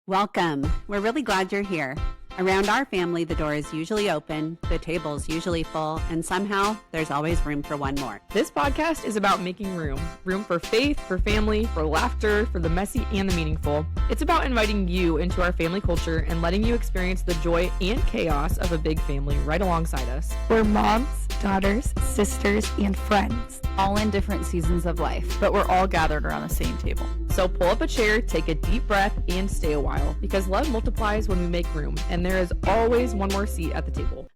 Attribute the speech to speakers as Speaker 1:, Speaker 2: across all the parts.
Speaker 1: Welcome. We're really glad you're here. Around our family, the door is usually open, the table's usually full, and somehow there's always room for one more.
Speaker 2: This podcast is about making room. Room for faith, for family, for laughter, for the messy and the meaningful. It's about inviting you into our family culture and letting you experience the joy and chaos of a big family right alongside us.
Speaker 3: We're moms, daughters, sisters, and friends.
Speaker 4: All in different seasons of life, but we're all gathered around the same table.
Speaker 2: So pull up a chair, take a deep breath, and stay a while, because love multiplies when we make room, and there is always one more seat at the table.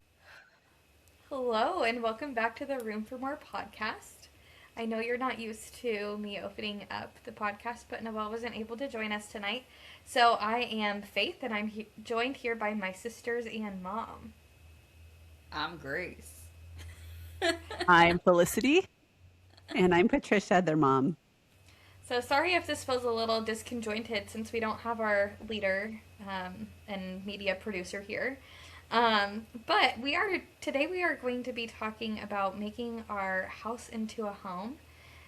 Speaker 3: Hello, and welcome back to the Room for More podcast. I know you're not used to me opening up the podcast, but Noelle wasn't able to join us tonight. So I am Faith, and I'm joined here by my sisters and mom.
Speaker 5: I'm Grace.
Speaker 4: I'm Felicity.
Speaker 1: And I'm Patricia, their mom.
Speaker 3: So sorry if this feels a little disconjointed since we don't have our leader and media producer here. But today we are going to be talking about making our house into a home.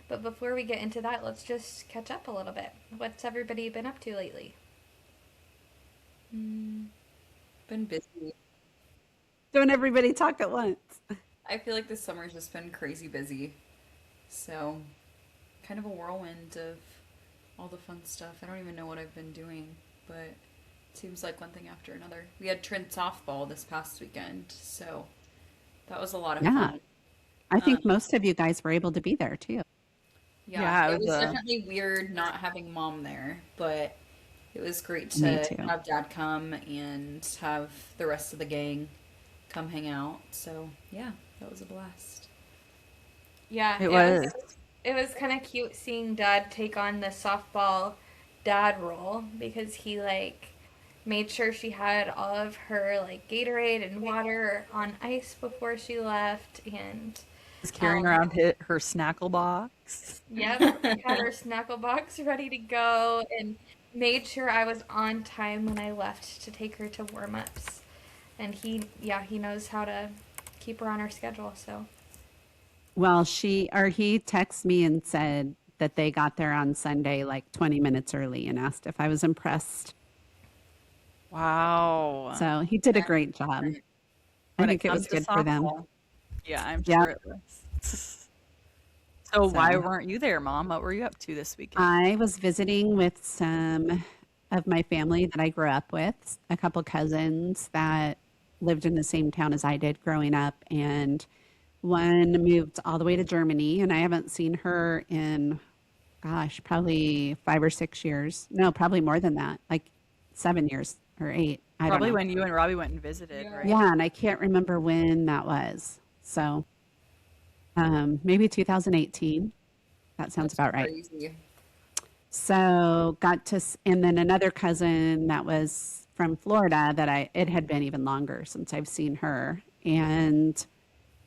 Speaker 3: But before we get into that, let's just catch up a little bit. What's everybody been up to lately?
Speaker 5: Been busy.
Speaker 1: Don't everybody talk at once.
Speaker 5: I feel like this summer's just been crazy busy. So, kind of a whirlwind of all the fun stuff. I don't even know what I've been doing, but it seems like one thing after another. We had Trent softball this past weekend, so that was a lot of fun.
Speaker 1: I think most of you guys were able to be there too.
Speaker 5: Yeah, it was definitely weird not having mom there, but it was great to have dad come and have the rest of the gang come hang out. So, yeah, that was a blast.
Speaker 3: Yeah,
Speaker 4: It was.
Speaker 3: It was kind of cute seeing Dad take on the softball dad role because he made sure she had all of her Gatorade and water on ice before she left, and
Speaker 4: Was carrying around her snackle box.
Speaker 3: yep, had her snackle box ready to go, and made sure I was on time when I left to take her to warm-ups. And he knows how to keep her on her schedule, so.
Speaker 1: Well, he texted me and said that they got there on Sunday 20 minutes early and asked if I was impressed.
Speaker 4: Wow.
Speaker 1: So he did a great job. I think it was good for them.
Speaker 4: Yeah, I'm sure it was. So why weren't you there, Mom? What were you up to this weekend?
Speaker 1: I was visiting with some of my family that I grew up with, a couple cousins that lived in the same town as I did growing up, and one moved all the way to Germany, and I haven't seen her in, probably 5 or 6 years. No, probably more than that, 7 years or 8. I don't know.
Speaker 4: When you and Robbie went and visited, right?
Speaker 1: Yeah, and I can't remember when that was. So maybe 2018. That sounds about right.
Speaker 5: Crazy.
Speaker 1: So and then another cousin that was from Florida it had been even longer since I've seen her. And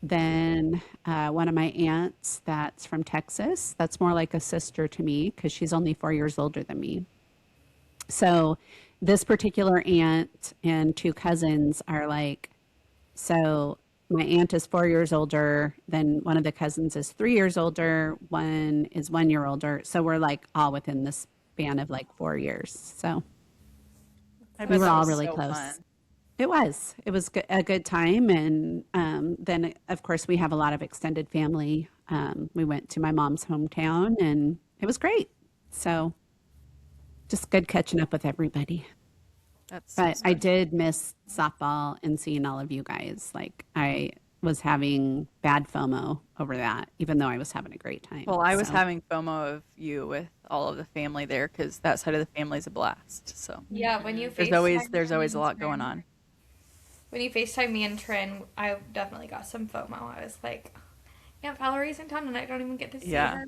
Speaker 1: then one of my aunts that's from Texas, that's more like a sister to me because she's only 4 years older than me. So this particular aunt and 2 cousins are so my aunt is 4 years older, then one of the cousins is 3 years older, one is 1 year older. So we're all within this span of 4 years. So we were all really close.
Speaker 4: Fun.
Speaker 1: It was a good time. And then, of course, we have a lot of extended family. We went to my mom's hometown, and it was great. So just good catching up with everybody. But I did miss softball and seeing all of you guys. I was having bad FOMO over that, even though I was having a great time.
Speaker 4: Well, I was having FOMO of you with all of the family there because that side of the family is a blast. So
Speaker 3: yeah, when you
Speaker 4: there's always a lot going on.
Speaker 3: When you FaceTime me and Trin, I definitely got some FOMO. I was like, Aunt Valerie's in town and I don't even get to see her.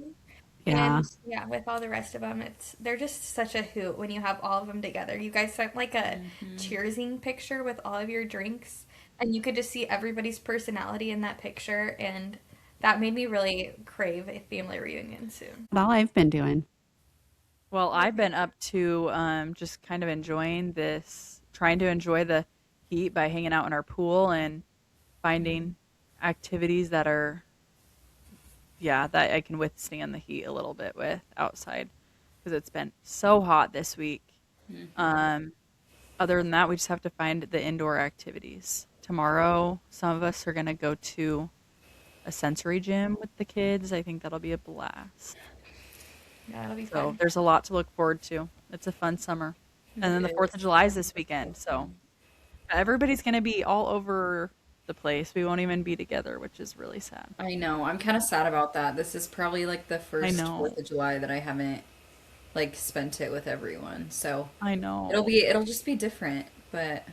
Speaker 1: Yeah.
Speaker 3: And with all the rest of them, they're just such a hoot when you have all of them together. You guys sent a cheersing picture with all of your drinks, and you could just see everybody's personality in that picture, and that made me really crave a family reunion soon.
Speaker 1: That's all I've been doing.
Speaker 4: Well, I've been up to just kind of trying to enjoy the heat by hanging out in our pool and finding activities that I can withstand the heat a little bit with outside because it's been so hot this week. Um, Other than that, we just have to find the indoor activities. Tomorrow, some of us are going to go to a sensory gym with the kids. I think that'll be a blast.
Speaker 3: Yeah, it'll be
Speaker 4: So
Speaker 3: fun.
Speaker 4: there's a lot to look forward to. It's a fun summer. And then the 4th of July is this weekend. So everybody's going to be all over the place. We won't even be together, which is really sad.
Speaker 5: I know. I'm kind of sad about that. This is probably like the
Speaker 4: I
Speaker 5: first
Speaker 4: know.
Speaker 5: 4th of July that I haven't like spent it with everyone. So
Speaker 4: I know.
Speaker 5: it'll just be different, but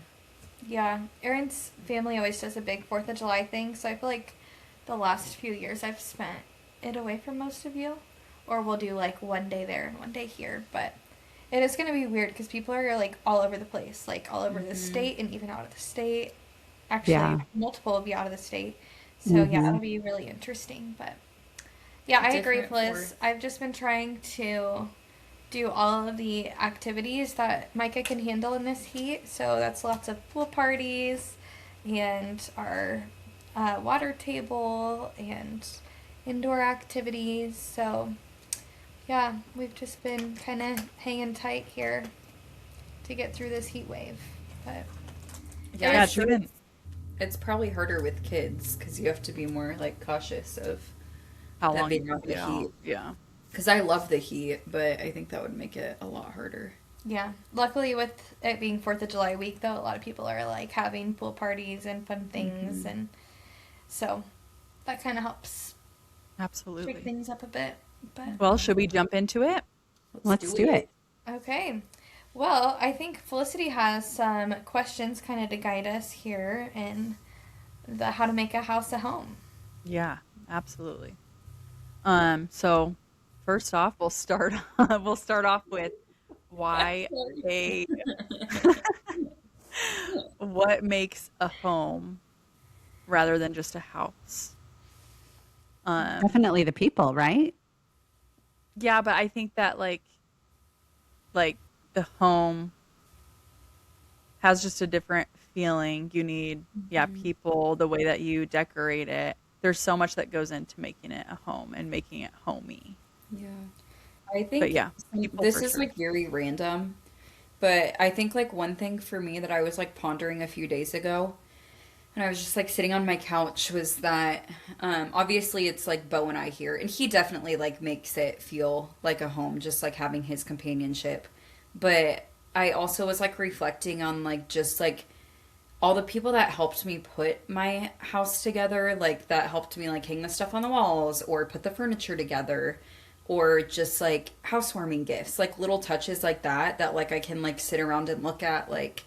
Speaker 3: Yeah, Aaron's family always does a big 4th of July thing, so I feel like the last few years I've spent it away from most of you. Or we'll do like one day there and one day here, but it is going to be weird because people are like all over the place, like all over the state and even out of the state. Actually,
Speaker 1: Yeah.
Speaker 3: multiple will be out of the state. So yeah, it'll be really interesting, but yeah, I agree,
Speaker 5: different
Speaker 3: Feliz.
Speaker 5: for
Speaker 3: I've just been trying to do all of the activities that Micah can handle in this heat. So that's lots of pool parties and our water table and indoor activities. So yeah, we've just been kind of hanging tight here to get through this heat wave. But
Speaker 5: yeah,
Speaker 4: Yeah,
Speaker 5: I'm
Speaker 4: it's
Speaker 5: sure
Speaker 4: even
Speaker 5: it's probably harder with kids because you have to be more like cautious of
Speaker 4: how
Speaker 5: that
Speaker 4: long
Speaker 5: being out the
Speaker 4: yeah,
Speaker 5: heat.
Speaker 4: yeah.
Speaker 5: Because I love the heat, but I think that would make it a lot harder.
Speaker 3: yeah, luckily with it being 4th of July week, though, a lot of people are like having pool parties and fun things, and so that kind of helps shake
Speaker 4: Absolutely.
Speaker 3: things up a bit. But
Speaker 4: Well, should we jump into it?
Speaker 1: Let's do it.
Speaker 3: okay. Well, I think Felicity has some questions kind of to guide us here in the how to make a house a home.
Speaker 4: Yeah, absolutely. So first off, we'll start off with why a what makes a home rather than just a house.
Speaker 1: Definitely the people, right?
Speaker 4: Yeah, but I think that like the home has just a different feeling. You need people, the way that you decorate it. There's so much that goes into making it a home and making it homey.
Speaker 5: Yeah. I
Speaker 4: But
Speaker 5: think
Speaker 4: yeah, people
Speaker 5: this
Speaker 4: for
Speaker 5: is
Speaker 4: sure.
Speaker 5: like very random, but I think like one thing for me that I was like pondering a few days ago, and I was just like sitting on my couch, was that obviously it's like Bo and I here, and he definitely like makes it feel like a home, just like having his companionship. But I also was like reflecting on like just like all the people that helped me put my house together, like that helped me like hang the stuff on the walls or put the furniture together or just like housewarming gifts, like little touches like that like I can like sit around and look at, like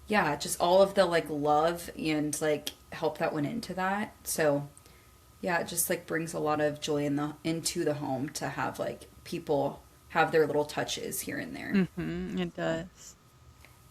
Speaker 5: yeah, just all of the like love and like help that went into that. So yeah, it just like brings a lot of joy into the home to have like people have their little touches here and there.
Speaker 4: It does.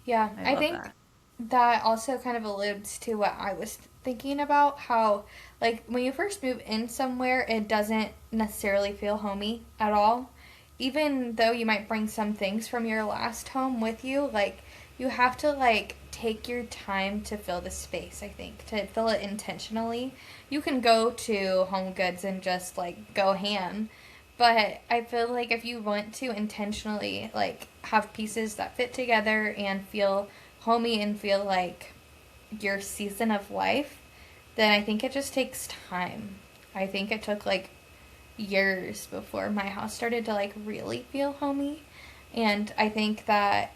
Speaker 3: Yeah,
Speaker 4: I
Speaker 3: I
Speaker 4: love
Speaker 3: think
Speaker 4: that.
Speaker 3: that also kind of alludes to what I was thinking about how, like, when you first move in somewhere, it doesn't necessarily feel homey at all. Even though you might bring some things from your last home with you, like, you have to, like, take your time to fill the space, I think, to fill it intentionally. You can go to Home Goods and just, like, go ham. But I feel like if you want to intentionally, like, have pieces that fit together and feel homey and feel like your season of life, then I think it just takes time. I think it took like years before my house started to like really feel homey. And I think that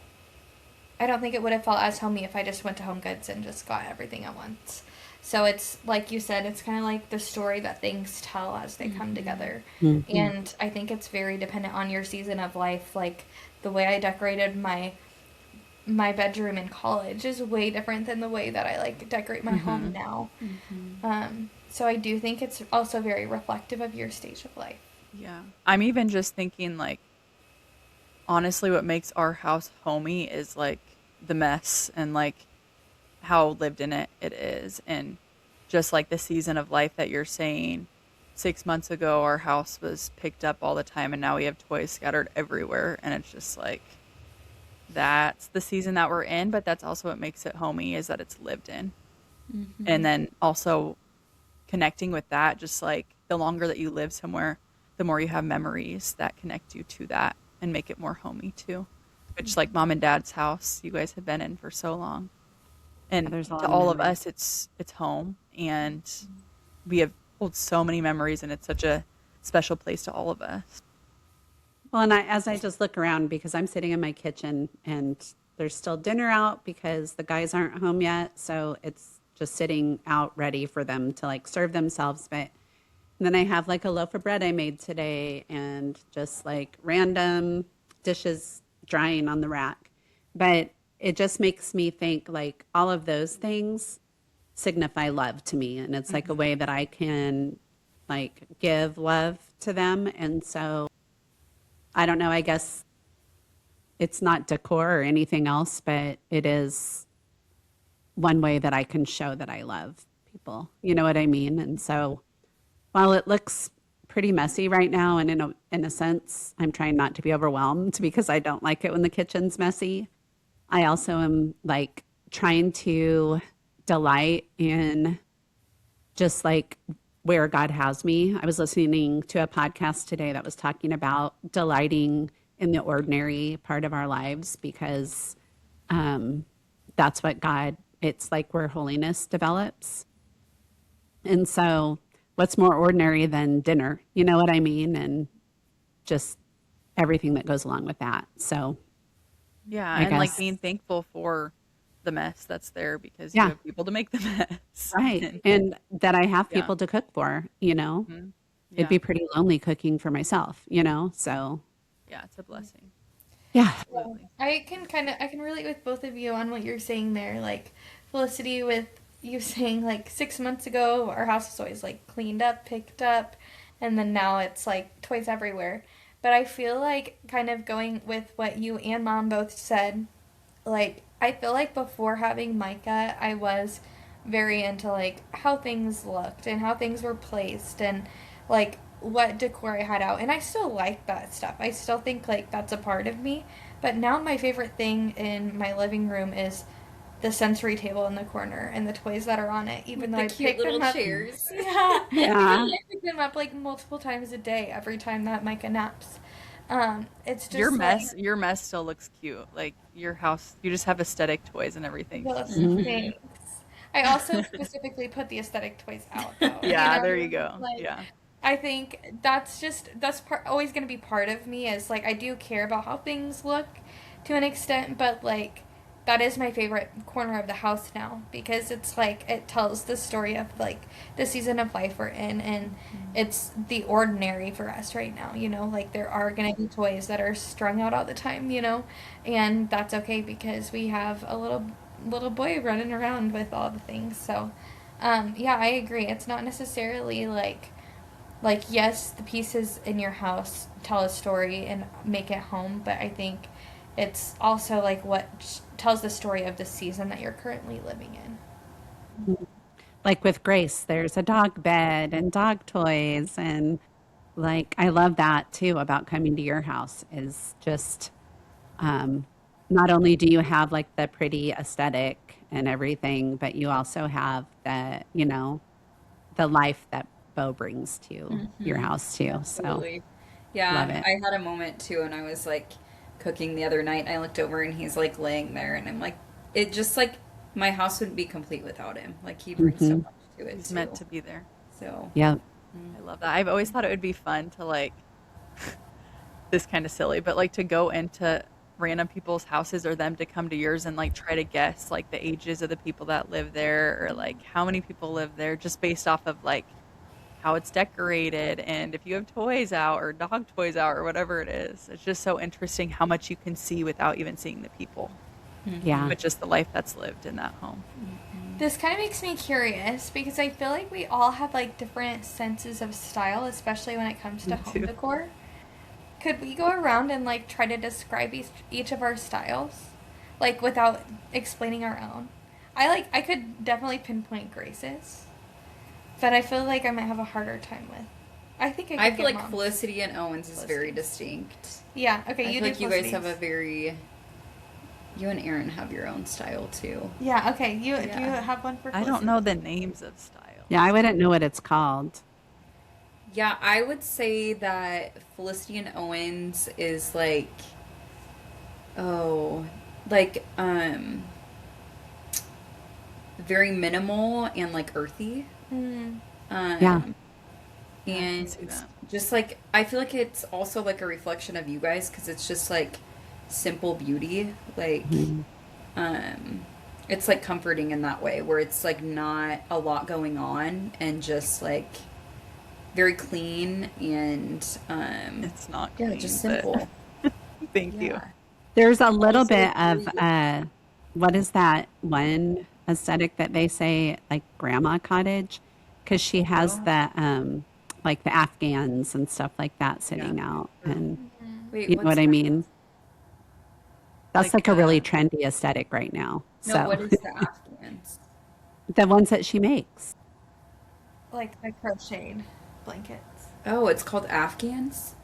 Speaker 3: I don't think it would have felt as homey if I just went to Home Goods and just got everything at once. So it's like you said, it's kind of like the story that things tell as they come together. And I think it's very dependent on your season of life. Like the way I decorated my bedroom in college is way different than the way that I like decorate my home now. So I do think it's also very reflective of your stage of life.
Speaker 4: Yeah. I'm even just thinking like honestly what makes our house homey is like the mess and like how lived in it is, and just like the season of life that you're saying. 6 months ago our house was picked up all the time and now we have toys scattered everywhere, and it's just like that's the season that we're in, but that's also what makes it homey is that it's lived in. And then also connecting with that, just like the longer that you live somewhere, the more you have memories that connect you to that and make it more homey too. which like mom and dad's house you guys have been in for so long. And
Speaker 1: There's a lot
Speaker 4: to
Speaker 1: of
Speaker 4: all of
Speaker 1: memories.
Speaker 4: us, it's home, and we have hold so many memories, and it's such a special place to all of us.
Speaker 1: Well, and as I just look around, because I'm sitting in my kitchen and there's still dinner out because the guys aren't home yet. So it's just sitting out ready for them to like serve themselves. But then I have like a loaf of bread I made today and just like random dishes drying on the rack. But it just makes me think like all of those things signify love to me. And it's like a way that I can like give love to them. And so I don't know, I guess it's not decor or anything else, but it is one way that I can show that I love people. You know what I mean? And so while it looks pretty messy right now, and in a sense, I'm trying not to be overwhelmed because I don't like it when the kitchen's messy. I also am like trying to delight in just like where God has me. I was listening to a podcast today that was talking about delighting in the ordinary part of our lives because that's what God, it's like where holiness develops. And so, what's more ordinary than dinner? You know what I mean? And just everything that goes along with that. So,
Speaker 4: Yeah,
Speaker 1: I
Speaker 4: and like
Speaker 1: guess,
Speaker 4: being thankful for the mess that's there because you
Speaker 1: yeah,
Speaker 4: have people to make the mess.
Speaker 1: right.
Speaker 4: And
Speaker 1: And that I have
Speaker 4: yeah,
Speaker 1: people to cook for, you know?
Speaker 4: mhm,
Speaker 1: It'd
Speaker 4: yeah,
Speaker 1: be pretty lonely cooking for myself, you know? So,
Speaker 4: yeah, it's a blessing.
Speaker 1: yeah.
Speaker 4: Absolutely.
Speaker 3: I can relate with both of you on what you're saying there. Like Felicity with you saying like 6 months ago our house was always like cleaned up, picked up, and then now it's like toys everywhere. But I feel like kind of going with what you and mom both said, like I feel like before having Micah, I was very into like how things looked and how things were placed and like what decor I had out. And I still like that stuff. I still think like that's a part of me. But now my favorite thing in my living room is the sensory table in the corner and the toys that are on it, even
Speaker 5: With
Speaker 3: though
Speaker 5: the
Speaker 3: I
Speaker 5: cute
Speaker 3: pick
Speaker 5: little
Speaker 3: them up.
Speaker 5: chairs.
Speaker 3: Yeah, even
Speaker 1: Yeah.
Speaker 3: though I pick them up like multiple times a day every time that Micah naps. It's
Speaker 4: Your
Speaker 3: just like
Speaker 4: mess, your mess still looks cute. Like your house, you just have aesthetic toys and everything.
Speaker 3: those
Speaker 1: Mhm.
Speaker 3: things. I also specifically put the aesthetic toys out though. You
Speaker 4: Yeah,
Speaker 3: know,
Speaker 4: there you go.
Speaker 3: like
Speaker 4: Yeah.
Speaker 3: I think that's part always going to be part of me is like I do care about how things look to an extent, but like that is my favorite corner of the house now because it's like it tells the story of like the season of life we're in and it's the ordinary for us right now, you know, like there are going to be toys that are strung out all the time, you know, and that's okay because we have a little boy running around with all the things. So yeah, I agree. It's not necessarily like yes, the pieces in your house tell a story and make it home, but I think it's also like what tells the story of the season that you're currently living in.
Speaker 1: Like with Grace, there's a dog bed and dog toys. And like, I love that too about coming to your house is just um, not only do you have like the pretty aesthetic and everything, but you also have the, you know, the life that Bo brings to your house too. So
Speaker 5: Absolutely.
Speaker 1: love
Speaker 5: Yeah,
Speaker 1: it.
Speaker 5: I had a moment too, and I was like cooking the other night. I looked over and he's like laying there, and I'm like, it just like my house wouldn't be complete without him. Like he brings so
Speaker 1: Hmm.
Speaker 5: much to it
Speaker 4: He's meant
Speaker 5: too.
Speaker 4: to be there.
Speaker 5: So,
Speaker 1: Yeah.
Speaker 4: I love that. I've always thought it would be fun to like this kind of silly, but like to go into random people's houses or them to come to yours and like try to guess like the ages of the people that live there or like how many people live there just based off of like how it's decorated and if you have toys out or dog toys out or whatever it is. It's just so interesting how much you can see without even seeing the people,
Speaker 1: Yeah.
Speaker 4: but just the life that's lived in that home.
Speaker 3: This kind of makes me curious because I feel like we all have like different senses of style, especially when it comes to
Speaker 4: Me
Speaker 3: home
Speaker 4: too.
Speaker 3: decor. Could we go around and like try to describe each of our styles, like without explaining our own? I could definitely pinpoint Grace's, but I feel like I might have a harder time with. I think I could
Speaker 5: I feel
Speaker 3: get
Speaker 5: like
Speaker 3: Mom's.
Speaker 5: Felicity and Owens is very
Speaker 3: Felicity's.
Speaker 5: distinct.
Speaker 3: Yeah. Okay.
Speaker 5: I
Speaker 3: You
Speaker 5: feel
Speaker 3: do
Speaker 5: like you guys have a
Speaker 3: Felicity's.
Speaker 5: very. You and Aaron have your own style too.
Speaker 3: Yeah. Okay. You do you
Speaker 5: Yeah.
Speaker 3: have one for
Speaker 4: I don't
Speaker 3: Felicity?
Speaker 4: know the names of styles.
Speaker 1: Yeah. I wouldn't know what it's called.
Speaker 5: Yeah, I would say that Felicity and Owens is like Oh, like very minimal and like earthy.
Speaker 3: Mm.
Speaker 1: Yeah.
Speaker 5: Um,
Speaker 4: Yeah, I can
Speaker 5: and
Speaker 4: see that.
Speaker 5: just like I feel like it's also like a reflection of you guys because it's just like simple beauty. Like
Speaker 1: Mhm.
Speaker 5: um, it's like comforting in that way where it's like not a lot going on and just like very clean and
Speaker 4: It's not
Speaker 5: yeah,
Speaker 4: clean,
Speaker 5: just
Speaker 4: but
Speaker 5: simple.
Speaker 4: thank you.
Speaker 5: Yeah.
Speaker 1: There's a little
Speaker 5: Also
Speaker 1: bit of
Speaker 5: very
Speaker 1: what is that one aesthetic that they say, like grandma cottage, because she has
Speaker 4: Oh,
Speaker 1: the like the Afghans and stuff like that
Speaker 4: yeah,
Speaker 1: sitting out,
Speaker 4: true.
Speaker 1: and
Speaker 3: Mhm.
Speaker 5: Wait,
Speaker 1: you know
Speaker 5: what's
Speaker 1: what I
Speaker 5: that?
Speaker 1: mean. That's
Speaker 4: Like
Speaker 1: like a really trendy aesthetic right now.
Speaker 5: No,
Speaker 1: So
Speaker 5: what is the Afghans?
Speaker 1: the ones that she makes.
Speaker 3: Like the crocheted blankets.
Speaker 5: Oh, it's called Afghans?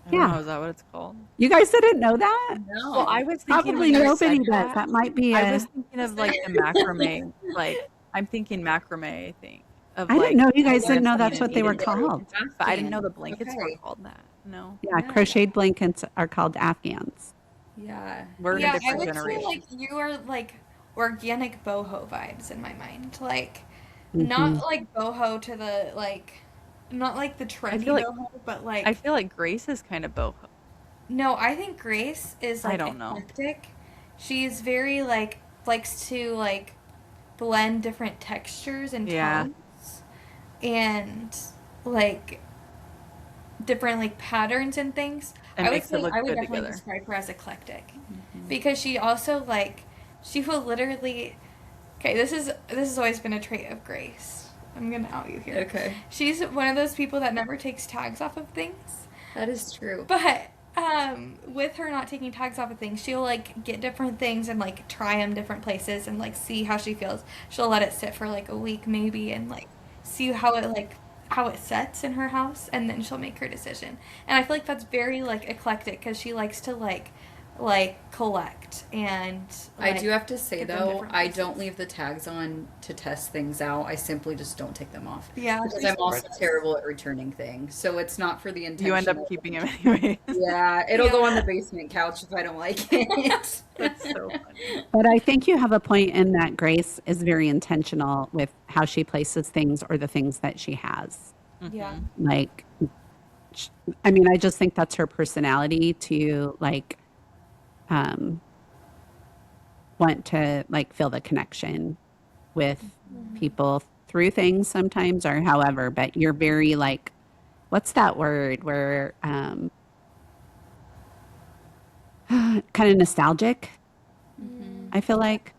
Speaker 4: I don't
Speaker 1: Yeah,
Speaker 4: know, is that what it's called?
Speaker 1: you guys didn't know that?
Speaker 4: Well, I
Speaker 5: No.
Speaker 4: was thinking
Speaker 1: Probably
Speaker 4: when you
Speaker 1: nobody
Speaker 4: said
Speaker 1: does.
Speaker 4: that,
Speaker 1: That might be
Speaker 4: I was
Speaker 1: a.
Speaker 4: thinking of like the macrame, like I'm thinking macrame, I think, of
Speaker 1: I didn't
Speaker 4: like
Speaker 1: know you
Speaker 5: Oh,
Speaker 1: guys
Speaker 4: taking
Speaker 1: didn't
Speaker 4: a
Speaker 1: know
Speaker 4: scene
Speaker 1: that's
Speaker 4: and
Speaker 1: what they were
Speaker 4: weaving it into,
Speaker 1: called.
Speaker 4: but I didn't know
Speaker 5: Afghan.
Speaker 4: the blankets were
Speaker 5: Okay.
Speaker 4: called that. No,
Speaker 1: Yeah,
Speaker 5: Yeah.
Speaker 1: crocheted blankets are called Afghans.
Speaker 5: Yeah.
Speaker 4: we're in a
Speaker 3: Yeah, I
Speaker 4: different
Speaker 3: would say
Speaker 4: generation.
Speaker 3: like you are like organic boho vibes in my mind. Like not
Speaker 1: Hmm.
Speaker 3: like boho to the like not like the
Speaker 4: I feel
Speaker 3: trendy
Speaker 4: like
Speaker 3: boho, but
Speaker 4: I
Speaker 3: like
Speaker 4: feel like Grace is kind of boho.
Speaker 3: no, I think Grace is
Speaker 4: I
Speaker 3: like
Speaker 4: don't know.
Speaker 3: eclectic. She's very like likes to like blend different textures and
Speaker 4: Yeah,
Speaker 3: tones and like different like patterns and things.
Speaker 4: it
Speaker 3: I would
Speaker 4: makes it
Speaker 3: say
Speaker 4: look
Speaker 3: I would
Speaker 4: good
Speaker 3: definitely
Speaker 4: together.
Speaker 3: describe her as eclectic
Speaker 5: Hmm.
Speaker 3: because she also like she will literally okay, this has always been a trait of Grace. I'm gonna out you here.
Speaker 5: Okay.
Speaker 3: She's one of those people that never takes tags off of things.
Speaker 5: That is true.
Speaker 3: But with her not taking tags off of things, she'll like get different things and like try them different places and like see how she feels. She'll let it sit for like a week maybe and like see how it sets in her house and then she'll make her decision. And I feel like that's very like eclectic because she likes to like collect and
Speaker 5: I
Speaker 3: like
Speaker 5: do have to say
Speaker 3: get them
Speaker 5: though,
Speaker 3: different
Speaker 5: I don't
Speaker 3: places.
Speaker 5: leave the tags on to test things out. I simply just don't take them off
Speaker 3: Yeah,
Speaker 5: because
Speaker 3: she's
Speaker 5: I'm also
Speaker 3: gorgeous.
Speaker 5: terrible at returning things. So it's not for the
Speaker 4: You end
Speaker 5: intention
Speaker 4: up
Speaker 5: of
Speaker 4: keeping him anyways.
Speaker 5: yeah, it'll go on the
Speaker 3: Yeah.
Speaker 5: basement couch if I don't like it.
Speaker 4: That's so funny.
Speaker 1: But I think you have a point in that Grace is very intentional with how she places things or the things that she has.
Speaker 3: Yeah.
Speaker 4: Hmm.
Speaker 1: Like, sh- I mean, I just think that's her personality to like um, want to like feel the connection with
Speaker 3: Mhm.
Speaker 1: people through things sometimes or however. But you're very like, what's that word? Where kind of nostalgic.
Speaker 5: Hmm.
Speaker 1: I feel like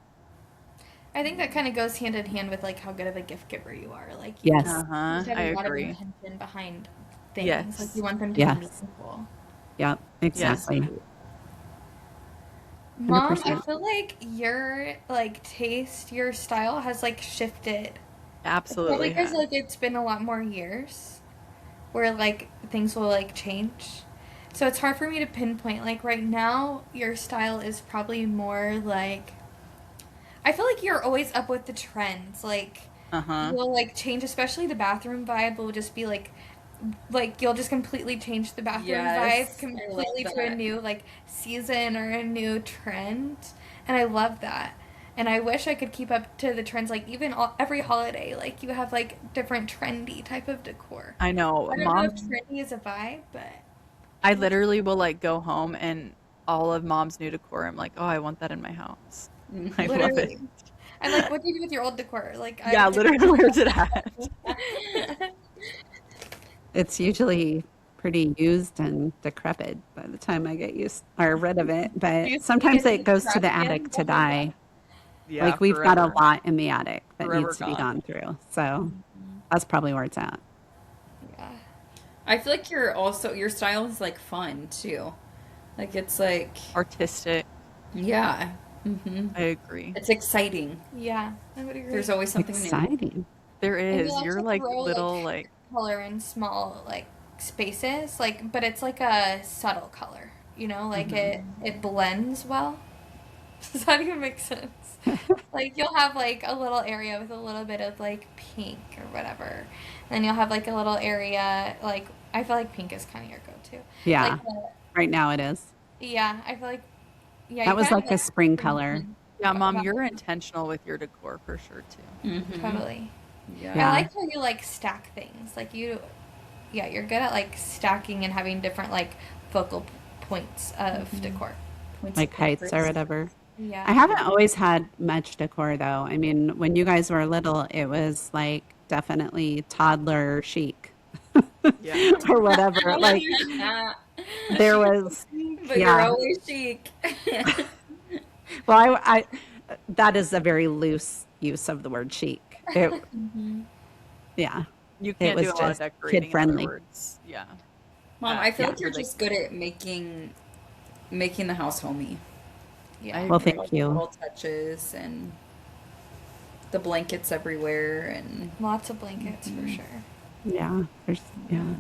Speaker 3: I think that kind of goes hand in hand with like how good of a gift giver you are. Like you
Speaker 1: yes,
Speaker 3: just
Speaker 4: Uh-huh.
Speaker 3: have
Speaker 4: I
Speaker 3: a lot of
Speaker 4: agree.
Speaker 3: intention behind things. Like
Speaker 4: Yes.
Speaker 3: you want them to be
Speaker 1: yes,
Speaker 3: meaningful.
Speaker 1: yep,
Speaker 4: Yes.
Speaker 1: exactly, hundred
Speaker 3: Mom, I
Speaker 1: percent.
Speaker 3: feel like your like taste, your style has like shifted. It's probably
Speaker 4: Absolutely
Speaker 3: because
Speaker 4: has.
Speaker 3: like it's been a lot more years where like things will like change. So it's hard for me to pinpoint. Like right now, your style is probably more like I feel like you're always up with the trends. Like
Speaker 4: Uh-huh.
Speaker 3: you'll like change, especially the bathroom vibe will just be like you'll just completely change the bathroom vibe
Speaker 5: Yes, I love
Speaker 3: completely to a
Speaker 5: that.
Speaker 3: new like season or a new trend, and I love that. And I wish I could keep up to the trends. Like even every holiday, like you have like different trendy type of decor.
Speaker 4: I know.
Speaker 3: I don't know if
Speaker 4: Mom,
Speaker 3: trendy is a vibe, but
Speaker 4: I literally will like go home and all of mom's new decor, I'm like, oh, I want that in my house. I
Speaker 5: Mhm.
Speaker 4: love it.
Speaker 3: literally, I'm like, what do you do with your old decor? Like I
Speaker 4: Yeah,
Speaker 3: have to.
Speaker 4: literally, where's it at?
Speaker 1: It's usually pretty used and decrepit by the time I get used or rid of it.
Speaker 3: Do
Speaker 1: But
Speaker 3: you think
Speaker 1: sometimes
Speaker 3: it's
Speaker 1: it
Speaker 3: the
Speaker 1: goes to
Speaker 3: trash
Speaker 1: the
Speaker 3: can
Speaker 1: attic to
Speaker 3: behind us?
Speaker 1: die.
Speaker 4: Yeah,
Speaker 1: Like we've got a
Speaker 4: forever.
Speaker 1: lot in the attic that
Speaker 4: Forever
Speaker 1: needs to be
Speaker 4: gone.
Speaker 1: gone through. So
Speaker 3: Mhm.
Speaker 1: that's probably where it's at.
Speaker 3: Yeah.
Speaker 5: I feel like you're also your style is like fun too. Like it's like
Speaker 4: Artistic.
Speaker 5: yeah. Hmm.
Speaker 4: I agree.
Speaker 5: It's exciting.
Speaker 3: Yeah, I would agree.
Speaker 5: There's always something new.
Speaker 1: Exciting.
Speaker 4: There
Speaker 3: And you
Speaker 4: is.
Speaker 3: like
Speaker 4: You're
Speaker 3: to
Speaker 4: like
Speaker 3: throw like
Speaker 4: little like
Speaker 3: color in small like spaces, like but it's like a subtle color, you know, like
Speaker 4: mhm.
Speaker 3: it blends well. Does that even make sense? Like you'll have like a little area with a little bit of like pink or whatever. And you'll have like a little area like I feel like pink is kind of your go-to. Like
Speaker 1: Yeah. Right now it is.
Speaker 3: yeah, I feel like Yeah,
Speaker 1: That
Speaker 3: you
Speaker 1: was
Speaker 3: kind of
Speaker 1: like a spring color.
Speaker 4: Yeah, Mom,
Speaker 3: about-
Speaker 4: you're intentional with your decor for sure too.
Speaker 5: Mm-hmm.
Speaker 3: totally.
Speaker 5: Yeah.
Speaker 3: I
Speaker 1: Yeah.
Speaker 3: like how you like stack things. Like yeah, you're good at like stacking and having different like focal points of decor.
Speaker 5: Points
Speaker 1: Like
Speaker 5: of
Speaker 1: heights or
Speaker 5: interest.
Speaker 1: whatever.
Speaker 3: Yeah.
Speaker 1: I haven't always had much decor though. I mean, when you guys were little, it was like definitely toddler chic
Speaker 4: Yeah.
Speaker 1: or whatever. Like there was,
Speaker 5: But you're
Speaker 1: yeah.
Speaker 5: always chic.
Speaker 1: Well, that is a very loose use of the word chic. Yeah,
Speaker 4: You
Speaker 1: it
Speaker 4: can't do
Speaker 1: was
Speaker 4: a lot of
Speaker 1: just
Speaker 4: decorating,
Speaker 1: kid
Speaker 4: in other
Speaker 1: friendly.
Speaker 4: words. Yeah.
Speaker 5: Mom, I feel
Speaker 1: Yeah.
Speaker 5: like you're
Speaker 4: Like,
Speaker 5: just good at making the house homey.
Speaker 3: Yeah.
Speaker 1: Well,
Speaker 4: agree.
Speaker 1: thank you.
Speaker 5: Little touches and the blankets everywhere and
Speaker 3: Lots of blankets for sure.
Speaker 1: Yeah, yeah,